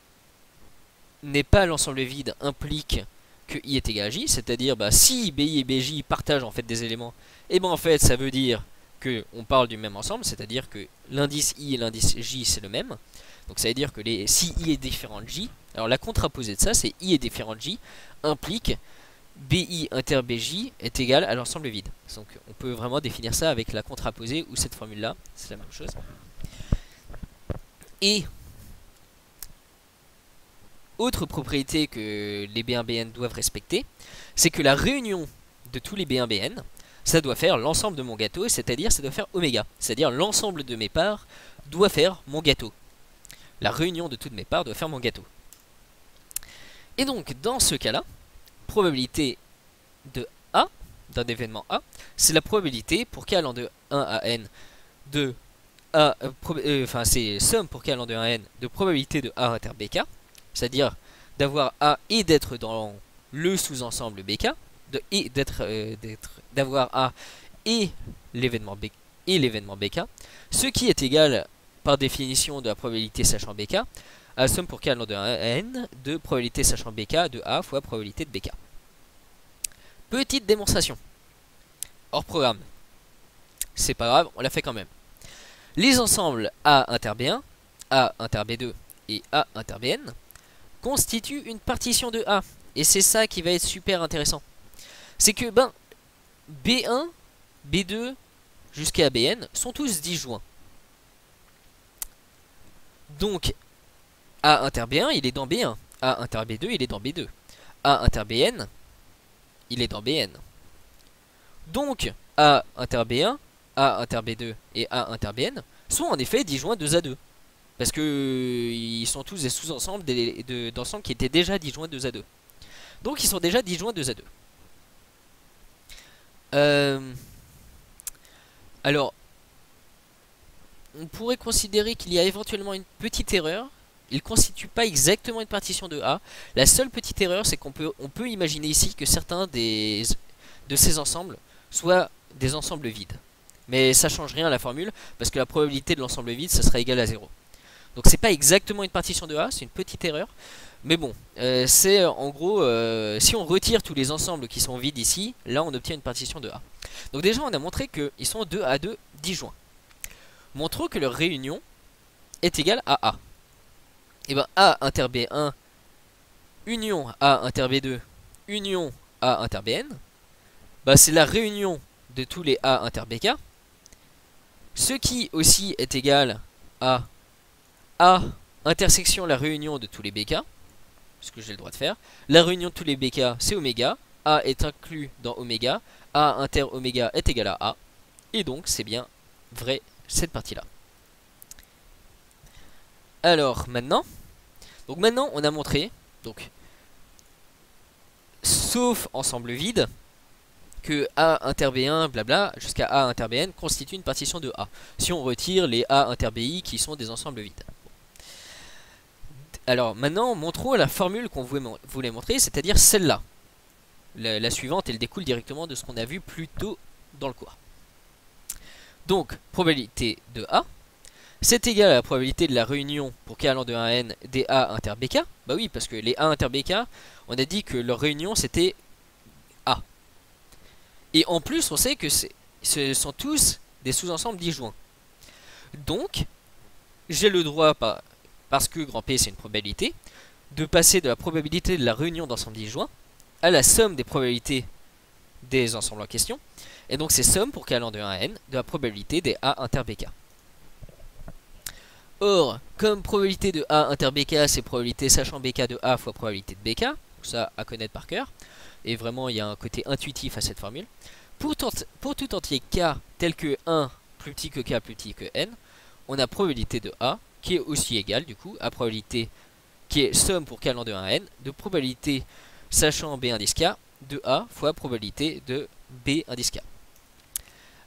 n'est pas l'ensemble vide, implique que I est égal à J. C'est-à-dire bah, si BI et BJ partagent en fait des éléments, et ben en fait ça veut dire que on parle du même ensemble, c'est-à-dire que l'indice I et l'indice J c'est le même. Donc ça veut dire que si I est différent de J, alors la contraposée de ça c'est I est différent de J, implique BI inter BJ est égal à l'ensemble vide. Donc on peut vraiment définir ça avec la contraposée ou cette formule là, c'est la même chose. Et autre propriété que les B1Bn doivent respecter, c'est que la réunion de tous les B1Bn, ça doit faire l'ensemble de mon gâteau, c'est-à-dire ça doit faire oméga, c'est-à-dire l'ensemble de mes parts doit faire mon gâteau. La réunion de toutes mes parts doit faire mon gâteau. Et donc dans ce cas-là, probabilité de A, d'un événement A, c'est la probabilité pour k allant de 1 à n de A, enfin c'est somme pour k allant de 1 à n de probabilité de A inter bk, c'est-à-dire d'avoir A et d'être dans le sous-ensemble bk, d'avoir A et l'événement bk, ce qui est égal par définition de la probabilité sachant bk à la somme pour k allant de 1 à n de probabilité sachant bk de A fois probabilité de bk. Petite démonstration. Hors programme. C'est pas grave, on l'a fait quand même. Les ensembles A inter B1, A inter B2 et A inter Bn constituent une partition de A. Et c'est ça qui va être super intéressant. C'est que ben B1, B2 jusqu'à Bn sont tous disjoints. Donc A inter B1 il est dans B1, A inter B2 il est dans B2, A inter Bn il est dans Bn. Donc A inter B1, A inter B2 et A inter Bn sont en effet disjoints 2 à 2. Parce que ils sont tous des sous-ensembles d'ensembles qui étaient déjà disjoints 2 à 2. Donc ils sont déjà disjoints 2 à 2. Alors, on pourrait considérer qu'il y a éventuellement une petite erreur. Il ne constitue pas exactement une partition de A. La seule petite erreur, c'est qu'on peut imaginer ici que certains de ces ensembles soient des ensembles vides. Mais ça change rien à la formule, parce que la probabilité de l'ensemble vide, ça sera égal à 0. Donc c'est pas exactement une partition de A, c'est une petite erreur. Mais bon, c'est en gros, si on retire tous les ensembles qui sont vides ici, là on obtient une partition de A. Donc déjà on a montré qu'ils sont 2 à 2 disjoints. Montrons que leur réunion est égale à A. Et bien A inter B1 union A inter B2 union A inter Bn, bah, c'est la réunion de tous les A inter BK, ce qui aussi est égal à A intersection la réunion de tous les BK, ce que j'ai le droit de faire. La réunion de tous les BK c'est oméga, A est inclus dans oméga, A inter oméga est égal à A, et donc c'est bien vraie cette partie-là. Alors maintenant, on a montré, donc sauf ensemble vide, que A inter B1, blabla, jusqu'à A inter Bn constitue une partition de A. Si on retire les A inter Bi qui sont des ensembles vides. Alors maintenant, montrons la formule qu'on voulait montrer, c'est-à-dire celle-là. La suivante, elle découle directement de ce qu'on a vu plus tôt dans le cours. Donc, probabilité de A, c'est égal à la probabilité de la réunion pour k allant de 1 à n des A inter Bk. Bah oui, parce que les A inter Bk, on a dit que leur réunion c'était A. Et en plus, on sait que ce sont tous des sous-ensembles disjoints. Donc, j'ai le droit, parce que grand P c'est une probabilité, de passer de la probabilité de la réunion d'ensembles disjoints à la somme des probabilités des ensembles en question. Et donc c'est somme pour k allant de 1 à n de la probabilité des A inter Bk. Or, comme probabilité de A inter Bk, c'est probabilité sachant Bk de A fois probabilité de Bk, ça à connaître par cœur, et vraiment il y a un côté intuitif à cette formule. Pour tout entier k tel que 1 plus petit que k plus petit que n, on a probabilité de A qui est aussi égale du coup à probabilité qui est somme pour k allant de 1 à n de probabilité sachant B indice k de A fois probabilité de B indice k.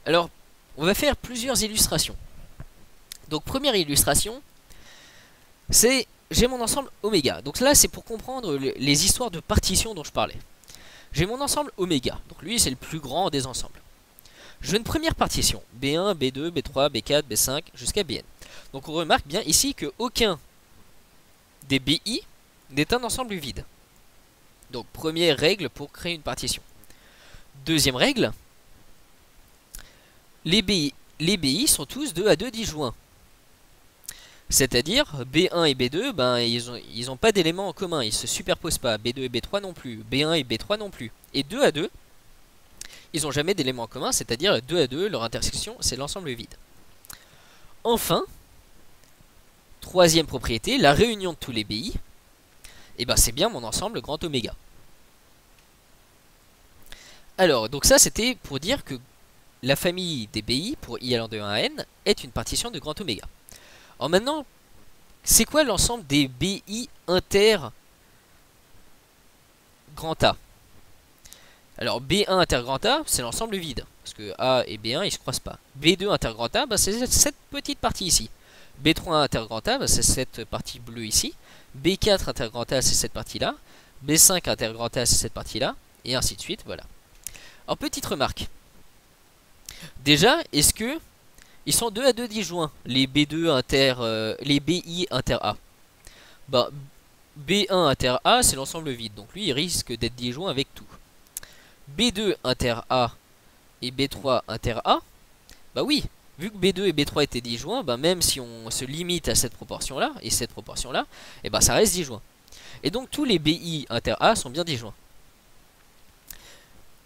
Alors, on va faire plusieurs illustrations. Donc première illustration, c'est j'ai mon ensemble oméga. Donc là c'est pour comprendre les histoires de partition dont je parlais. J'ai mon ensemble oméga, donc lui c'est le plus grand des ensembles. J'ai une première partition, B1, B2, B3, B4, B5 jusqu'à Bn. Donc on remarque bien ici que aucun des BI n'est un ensemble vide. Donc première règle pour créer une partition. Deuxième règle, les BI sont tous 2 à 2 disjoints. C'est-à-dire B1 et B2, ben, ils ont pas d'éléments en commun, ils se superposent pas. B2 et B3 non plus, B1 et B3 non plus. Et 2 à 2, ils n'ont jamais d'éléments en commun, c'est-à-dire 2 à 2, leur intersection, c'est l'ensemble vide. Enfin, troisième propriété, la réunion de tous les BI, et ben c'est bien mon ensemble grand oméga. Alors, donc ça c'était pour dire que la famille des BI, pour I allant de 1 à n, est une partition de grand oméga. Alors maintenant, c'est quoi l'ensemble des BI inter grand A? Alors B1 inter grand A, c'est l'ensemble vide, parce que A et B1 ils se croisent pas. B2 inter grand A, bah, c'est cette petite partie ici. B3 inter grand A, bah, c'est cette partie bleue ici. B4 inter grand A, c'est cette partie là. B5 inter grand A, c'est cette partie là, et ainsi de suite, voilà. Alors petite remarque. Déjà, est-ce que ils sont 2 à 2 disjoints, les B2 inter, les BI inter A? Bah, B1 inter A, c'est l'ensemble vide, donc lui il risque d'être disjoint avec tout. B2 inter A et B3 inter A, bah oui, vu que B2 et B3 étaient disjoints, bah même si on se limite à cette proportion-là, et cette proportion-là, et bah ça reste disjoint. Et donc tous les BI inter A sont bien disjoints.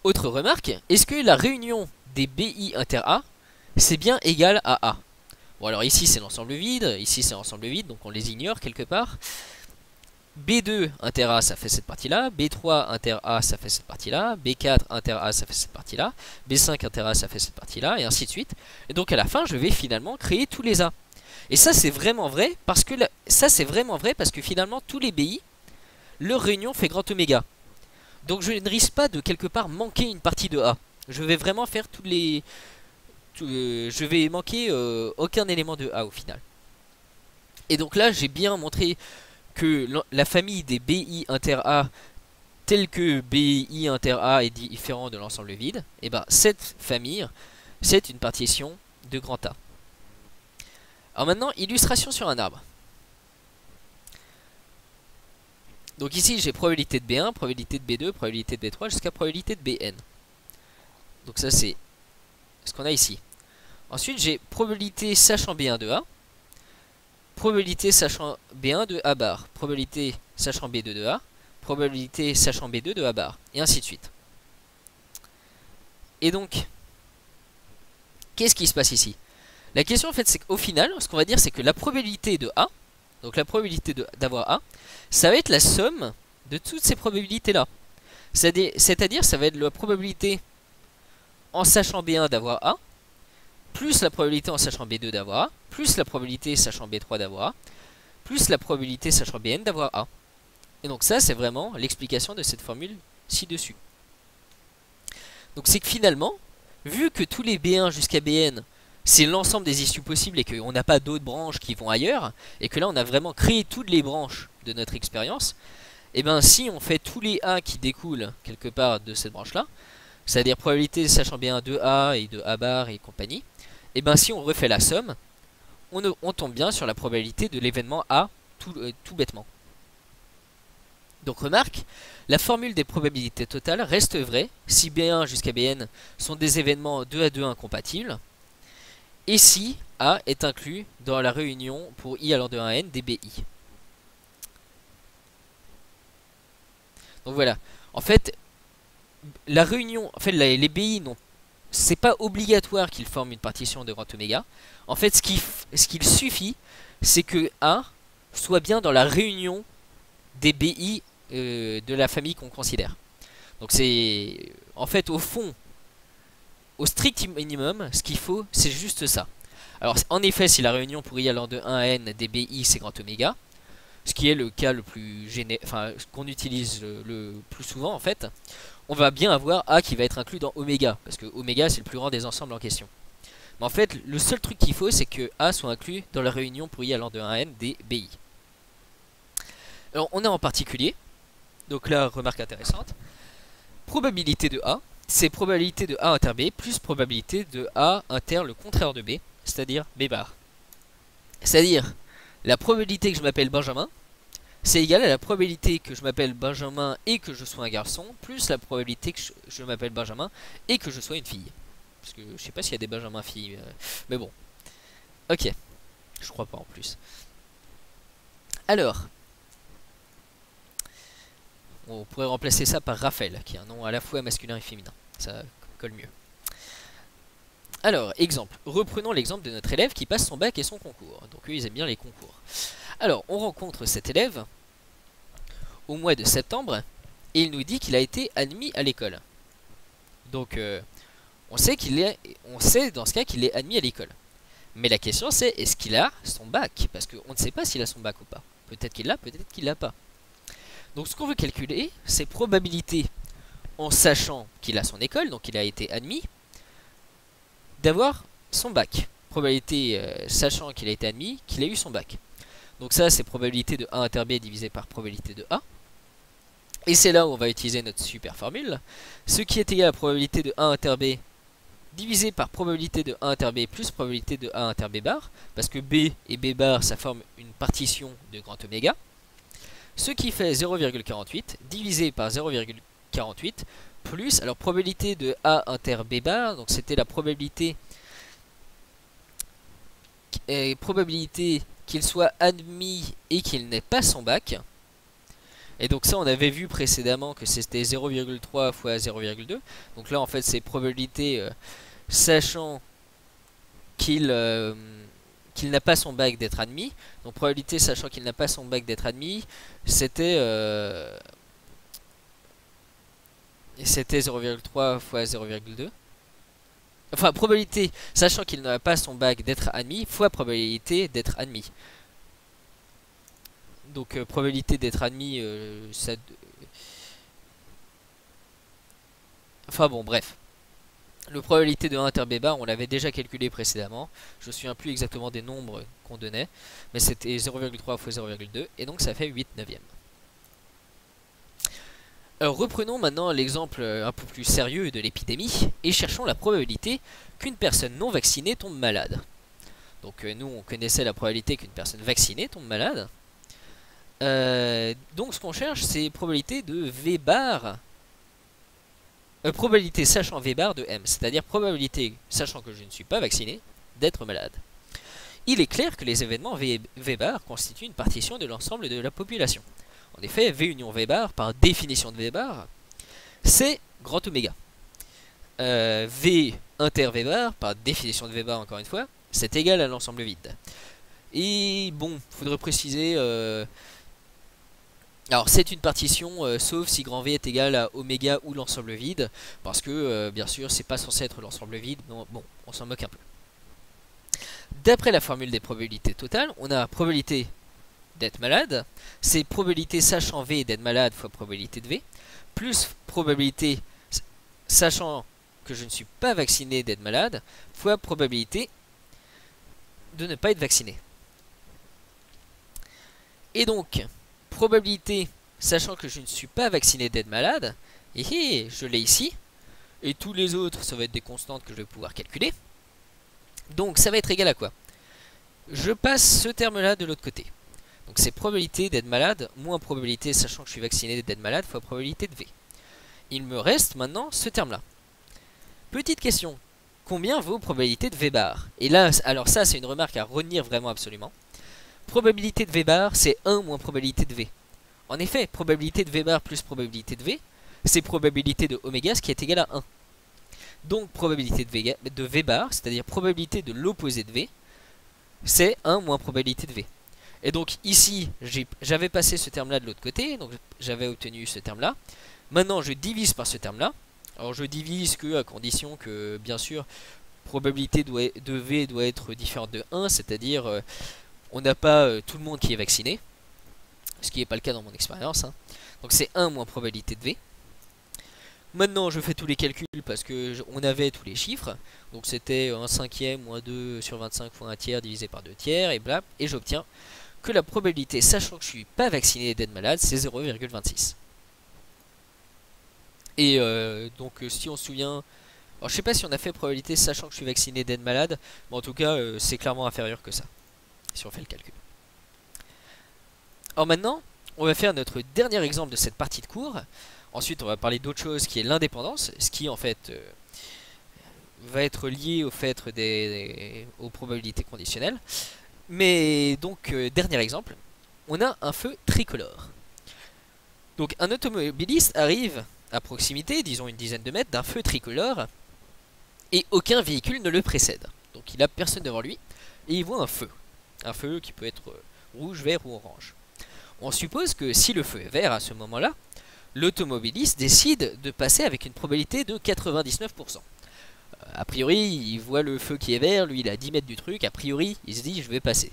Autre remarque, est-ce que la réunion des BI inter A c'est bien égal à A? Bon alors ici c'est l'ensemble vide, ici c'est l'ensemble vide, donc on les ignore quelque part. B2 inter A ça fait cette partie là, B3 inter A ça fait cette partie là, B4 inter A ça fait cette partie là, B5 inter A ça fait cette partie là, et ainsi de suite. Et donc à la fin je vais finalement créer tous les A. Et ça c'est vraiment vrai parce que finalement tous les BI, leur réunion fait grand oméga. Donc je ne risque pas de quelque part manquer une partie de A. Je vais vraiment faire toutes les... je vais manquer aucun élément de A au final. Et donc là j'ai bien montré que la famille des BI inter A telle que BI inter A est différent de l'ensemble vide, et ben cette famille c'est une partition de grand A. Alors maintenant illustration sur un arbre. Donc ici j'ai probabilité de B1, probabilité de B2, probabilité de B3 jusqu'à probabilité de Bn. Donc ça c'est ce qu'on a ici. Ensuite j'ai probabilité sachant B1 de A, probabilité sachant B1 de A bar, probabilité sachant B2 de A, probabilité sachant B2 de A bar, et ainsi de suite. Et donc, qu'est-ce qui se passe ici? La question en fait c'est qu'au final, ce qu'on va dire c'est que la probabilité de A, donc la probabilité d'avoir A, ça va être la somme de toutes ces probabilités là. C'est-à-dire ça va être la probabilité en sachant B1 d'avoir A, plus la probabilité en sachant B2 d'avoir A, plus la probabilité sachant B3 d'avoir A, plus la probabilité sachant Bn d'avoir A. Et donc ça, c'est vraiment l'explication de cette formule ci-dessus. Donc c'est que finalement, vu que tous les B1 jusqu'à Bn, c'est l'ensemble des issues possibles et qu'on n'a pas d'autres branches qui vont ailleurs, et que là on a vraiment créé toutes les branches de notre expérience, et bien si on fait tous les A qui découlent quelque part de cette branche-là, c'est-à-dire probabilité sachant B1 de A et de A bar et compagnie, et bien si on refait la somme, on tombe bien sur la probabilité de l'événement A tout bêtement. Donc remarque, la formule des probabilités totales reste vraie si B1 jusqu'à Bn sont des événements 2 à 2 incompatibles, et si A est inclus dans la réunion pour I allant de 1 à n des BI. Donc voilà, en fait, la réunion, en fait les BI, c'est pas obligatoire qu'ils forment une partition de grand oméga. En fait, ce qu'il suffit, c'est que A soit bien dans la réunion des BI de la famille qu'on considère. Donc c'est, en fait, au fond, au strict minimum, ce qu'il faut, c'est juste ça. Alors, en effet, si la réunion pour I allant de 1 à n des BI, c'est grand oméga, ce qui est le cas le plus enfin, qu'on utilise le plus souvent, en fait, on va bien avoir A qui va être inclus dans oméga, parce que oméga, c'est le plus grand des ensembles en question. Mais en fait, le seul truc qu'il faut, c'est que A soit inclus dans la réunion pour I allant de 1 à n des BI. Alors, on a en particulier, donc là, remarque intéressante, probabilité de A, c'est probabilité de A inter B plus probabilité de A inter le contraire de B, c'est-à-dire B bar. C'est-à-dire, la probabilité que je m'appelle Benjamin, c'est égal à la probabilité que je m'appelle Benjamin et que je sois un garçon, plus la probabilité que je m'appelle Benjamin et que je sois une fille. Parce que je sais pas s'il y a des Benjamin filles, mais bon. Ok, je crois pas en plus. Alors, on pourrait remplacer ça par Raphaël, qui est un nom à la fois masculin et féminin. Ça colle mieux. Alors, exemple. Reprenons l'exemple de notre élève qui passe son bac et son concours. Donc eux, ils aiment bien les concours. Alors, on rencontre cet élève au mois de septembre et il nous dit qu'il a été admis à l'école. Donc, on sait dans ce cas qu'il est admis à l'école. Mais la question c'est, est-ce qu'il a son bac? Parce qu'on ne sait pas s'il a son bac ou pas. Peut-être qu'il l'a, peut-être qu'il l'a pas. Donc ce qu'on veut calculer, c'est probabilité en sachant qu'il a son école, donc il a été admis, d'avoir son bac. Probabilité sachant qu'il a été admis, qu'il a eu son bac. Donc ça, c'est probabilité de A inter B divisé par probabilité de A. Et c'est là où on va utiliser notre super formule. Ce qui est égal à probabilité de A inter B divisé par probabilité de A inter B plus probabilité de A inter B bar. Parce que B et B bar, ça forme une partition de grand oméga. Ce qui fait 0,48 divisé par 0,48 plus, alors probabilité de A inter B bar, donc c'était la probabilité qu'il soit admis et qu'il n'ait pas son bac. Et donc ça on avait vu précédemment que c'était 0,3 fois 0,2. Donc là en fait c'est probabilité sachant qu'il n'a pas son bac d'être admis. Donc probabilité sachant qu'il n'a pas son bac d'être admis, c'était 0,3 fois 0,2. Enfin probabilité sachant qu'il n'a pas son bac d'être admis fois probabilité d'être admis. Donc probabilité d'être admis, enfin bon bref. Le probabilité de 1 inter B bar, on l'avait déjà calculé précédemment. Je ne me souviens plus exactement des nombres qu'on donnait. Mais c'était 0,3 fois 0,2. Et donc ça fait 8 neuvièmes. Alors reprenons maintenant l'exemple un peu plus sérieux de l'épidémie. Et cherchons la probabilité qu'une personne non vaccinée tombe malade. Donc nous on connaissait la probabilité qu'une personne vaccinée tombe malade. Donc ce qu'on cherche c'est probabilité de V bar. Probabilité sachant V bar de M, c'est-à-dire probabilité sachant que je ne suis pas vacciné d'être malade. Il est clair que les événements V bar constituent une partition de l'ensemble de la population. En effet, V union V bar, par définition de V bar, c'est grand oméga. V inter V bar, par définition de V bar encore une fois, c'est égal à l'ensemble vide. Et bon, faudrait préciser... alors c'est une partition sauf si grand V est égal à oméga ou l'ensemble vide, parce que bien sûr c'est pas censé être l'ensemble vide, bon on s'en moque un peu. D'après la formule des probabilités totales, on a probabilité d'être malade, c'est probabilité sachant V d'être malade fois probabilité de V, plus probabilité sachant que je ne suis pas vacciné d'être malade, fois probabilité de ne pas être vacciné. Et donc, probabilité sachant que je ne suis pas vacciné d'être malade, et je l'ai ici, et tous les autres, ça va être des constantes que je vais pouvoir calculer. Donc, ça va être égal à quoi? Je passe ce terme-là de l'autre côté. Donc, c'est probabilité d'être malade, moins probabilité sachant que je suis vacciné d'être malade, fois probabilité de V. Il me reste maintenant ce terme-là. Petite question, combien vaut probabilité de V bar? Et là, alors ça, c'est une remarque à retenir vraiment absolument. Probabilité de V bar, c'est 1 moins probabilité de V. En effet, probabilité de V bar plus probabilité de V, c'est probabilité de oméga, ce qui est égal à 1. Donc, probabilité de V bar, c'est-à-dire probabilité de l'opposé de V, c'est 1 moins probabilité de V. Et donc, ici, j'avais passé ce terme-là de l'autre côté, donc j'avais obtenu ce terme-là. Maintenant, je divise par ce terme-là. Alors, je divise que à condition que, bien sûr, probabilité de V doit être différente de 1, c'est-à-dire, on n'a pas tout le monde qui est vacciné, ce qui n'est pas le cas dans mon expérience. Hein. Donc, c'est 1 moins probabilité de V. Maintenant, je fais tous les calculs parce que on avait tous les chiffres. Donc, c'était 1 cinquième moins 2 sur 25 fois 1 tiers divisé par 2 tiers, et bla. Et j'obtiens que la probabilité, sachant que je suis pas vacciné d'être malade, c'est 0,26. Et donc, si on se souvient... Alors, je sais pas si on a fait probabilité, sachant que je suis vacciné d'être malade, mais en tout cas, c'est clairement inférieur que ça, si on fait le calcul. Alors maintenant, on va faire notre dernier exemple de cette partie de cours. Ensuite, on va parler d'autre chose qui est l'indépendance, ce qui en fait va être lié au fait aux probabilités conditionnelles. Mais donc, dernier exemple, on a un feu tricolore. Donc, un automobiliste arrive à proximité, disons une dizaine de mètres, d'un feu tricolore, et aucun véhicule ne le précède. Donc, il n'a personne devant lui, et il voit un feu. Un feu qui peut être rouge, vert ou orange. On suppose que si le feu est vert à ce moment-là, l'automobiliste décide de passer avec une probabilité de 99%. A priori, il voit le feu qui est vert, lui il est à 10 mètres du truc, a priori il se dit je vais passer.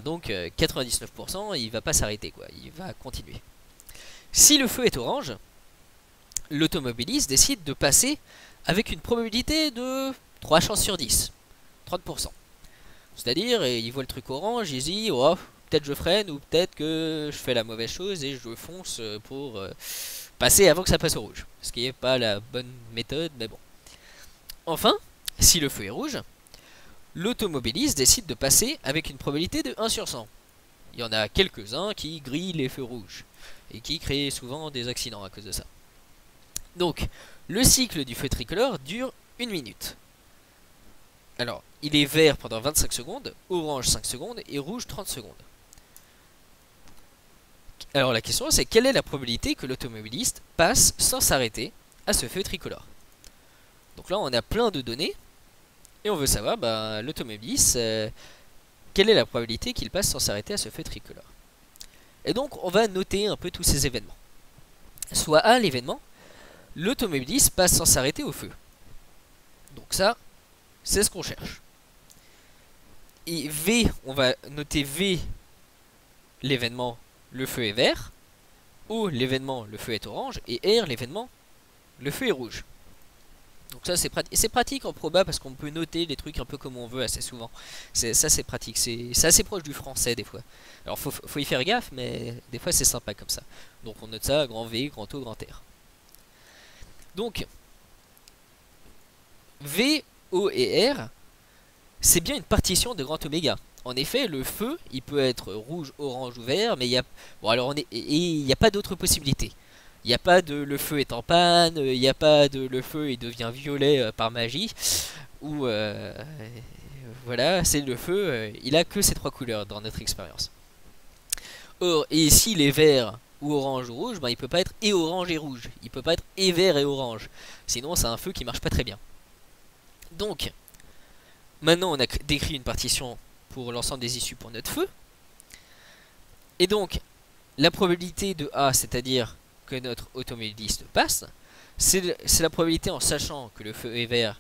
Donc 99%, il va pas s'arrêter quoi, il va continuer. Si le feu est orange, l'automobiliste décide de passer avec une probabilité de 3 chances sur 10, 30%. C'est-à-dire, il voit le truc orange, il se dit oh, peut-être je freine ou peut-être que je fais la mauvaise chose et je fonce pour passer avant que ça passe au rouge. Ce qui n'est pas la bonne méthode, mais bon. Enfin, si le feu est rouge, l'automobiliste décide de passer avec une probabilité de 1 sur 100. Il y en a quelques-uns qui grillent les feux rouges et qui créent souvent des accidents à cause de ça. Donc, le cycle du feu tricolore dure 1 minute. Alors, il est vert pendant 25 secondes, orange 5 secondes et rouge 30 secondes. Alors la question c'est quelle est la probabilité que l'automobiliste passe sans s'arrêter à ce feu tricolore? Donc là on a plein de données et on veut savoir l'automobiliste quelle est la probabilité qu'il passe sans s'arrêter à ce feu tricolore. Et donc on va noter un peu tous ces événements. Soit A l'événement, l'automobiliste passe sans s'arrêter au feu. Donc ça c'est ce qu'on cherche. Et V, on va noter V l'événement, le feu est vert. O l'événement, le feu est orange. Et R l'événement, le feu est rouge. Donc ça c'est pratique. C'est pratique en proba parce qu'on peut noter les trucs un peu comme on veut assez souvent. Ça c'est pratique. C'est assez proche du français des fois. Alors faut y faire gaffe, mais des fois c'est sympa comme ça. Donc on note ça grand V, grand O, grand R. Donc V, O et R, c'est bien une partition de grand oméga. En effet, le feu, il peut être rouge, orange ou vert, mais il y a, bon, alors il n'y a pas d'autre possibilité. Il n'y a pas de le feu est en panne, il n'y a pas de le feu il devient violet par magie, ou voilà, c'est le feu, il a que ces trois couleurs dans notre expérience. Or, et s'il est vert ou orange ou rouge, il peut pas être et orange et rouge, il peut pas être et vert et orange, sinon c'est un feu qui marche pas très bien. Donc, maintenant on a décrit une partition pour l'ensemble des issues pour notre feu. Et donc, la probabilité de A, c'est-à-dire que notre automobiliste passe, c'est la probabilité en sachant que le feu est vert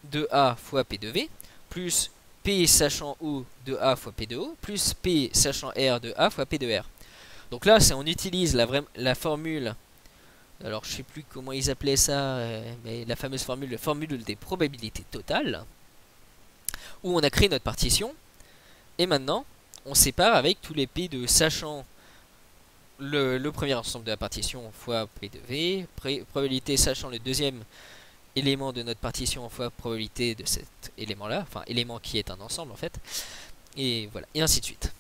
de A fois P de V, plus P sachant O de A fois P de O, plus P sachant R de A fois P de R. Donc là, on utilise la formule, alors je sais plus comment ils appelaient ça, mais la fameuse formule des probabilités totales, où on a créé notre partition, et maintenant, on sépare avec tous les P de sachant le premier ensemble de la partition fois P de V, probabilité sachant le deuxième élément de notre partition fois probabilité de cet élément là, enfin élément qui est un ensemble en fait, et voilà, et ainsi de suite.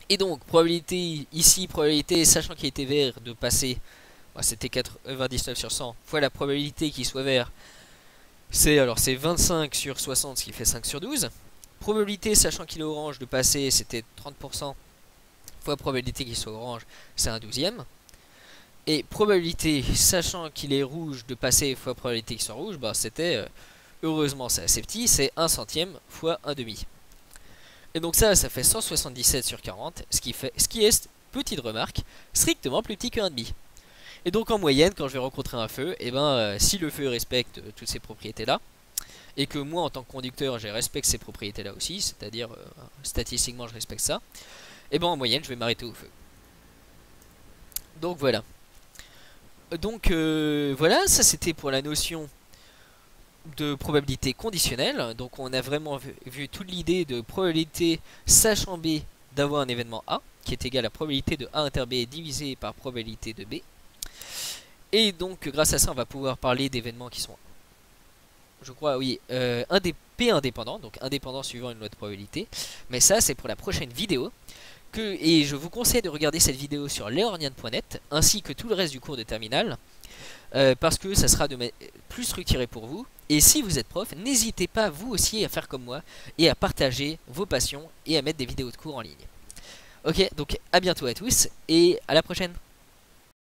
Et donc probabilité ici, probabilité sachant qu'il était vert de passer, c'était 99 sur 100 fois la probabilité qu'il soit vert, c'est 25 sur 60, ce qui fait 5 sur 12. Probabilité sachant qu'il est orange de passer, c'était 30% fois probabilité qu'il soit orange, c'est un douzième. Et probabilité sachant qu'il est rouge de passer fois probabilité qu'il soit rouge, c'était, heureusement c'est assez petit, c'est 1 centième fois 1 demi. Et donc ça fait 177 sur 40, ce qui est, petite remarque, strictement plus petit que 1,5. Et donc en moyenne, quand je vais rencontrer un feu, si le feu respecte toutes ces propriétés-là, et que moi en tant que conducteur, je respecte ces propriétés-là aussi, c'est-à-dire statistiquement je respecte ça, en moyenne je vais m'arrêter au feu. Donc voilà. Donc voilà, ça c'était pour la notion de probabilité conditionnelle. Donc on a vraiment vu toute l'idée de probabilité sachant B d'avoir un événement A, qui est égal à probabilité de A inter B divisé par probabilité de B. Et donc grâce à ça on va pouvoir parler d'événements qui sont, je crois, oui, P indépendants, donc indépendants suivant une loi de probabilité. Mais ça c'est pour la prochaine vidéo. Et je vous conseille de regarder cette vidéo sur leornian.net ainsi que tout le reste du cours de terminale, parce que ça sera plus structuré pour vous. Et si vous êtes prof, n'hésitez pas vous aussi à faire comme moi et à partager vos passions et à mettre des vidéos de cours en ligne. Ok, donc à bientôt à tous et à la prochaine.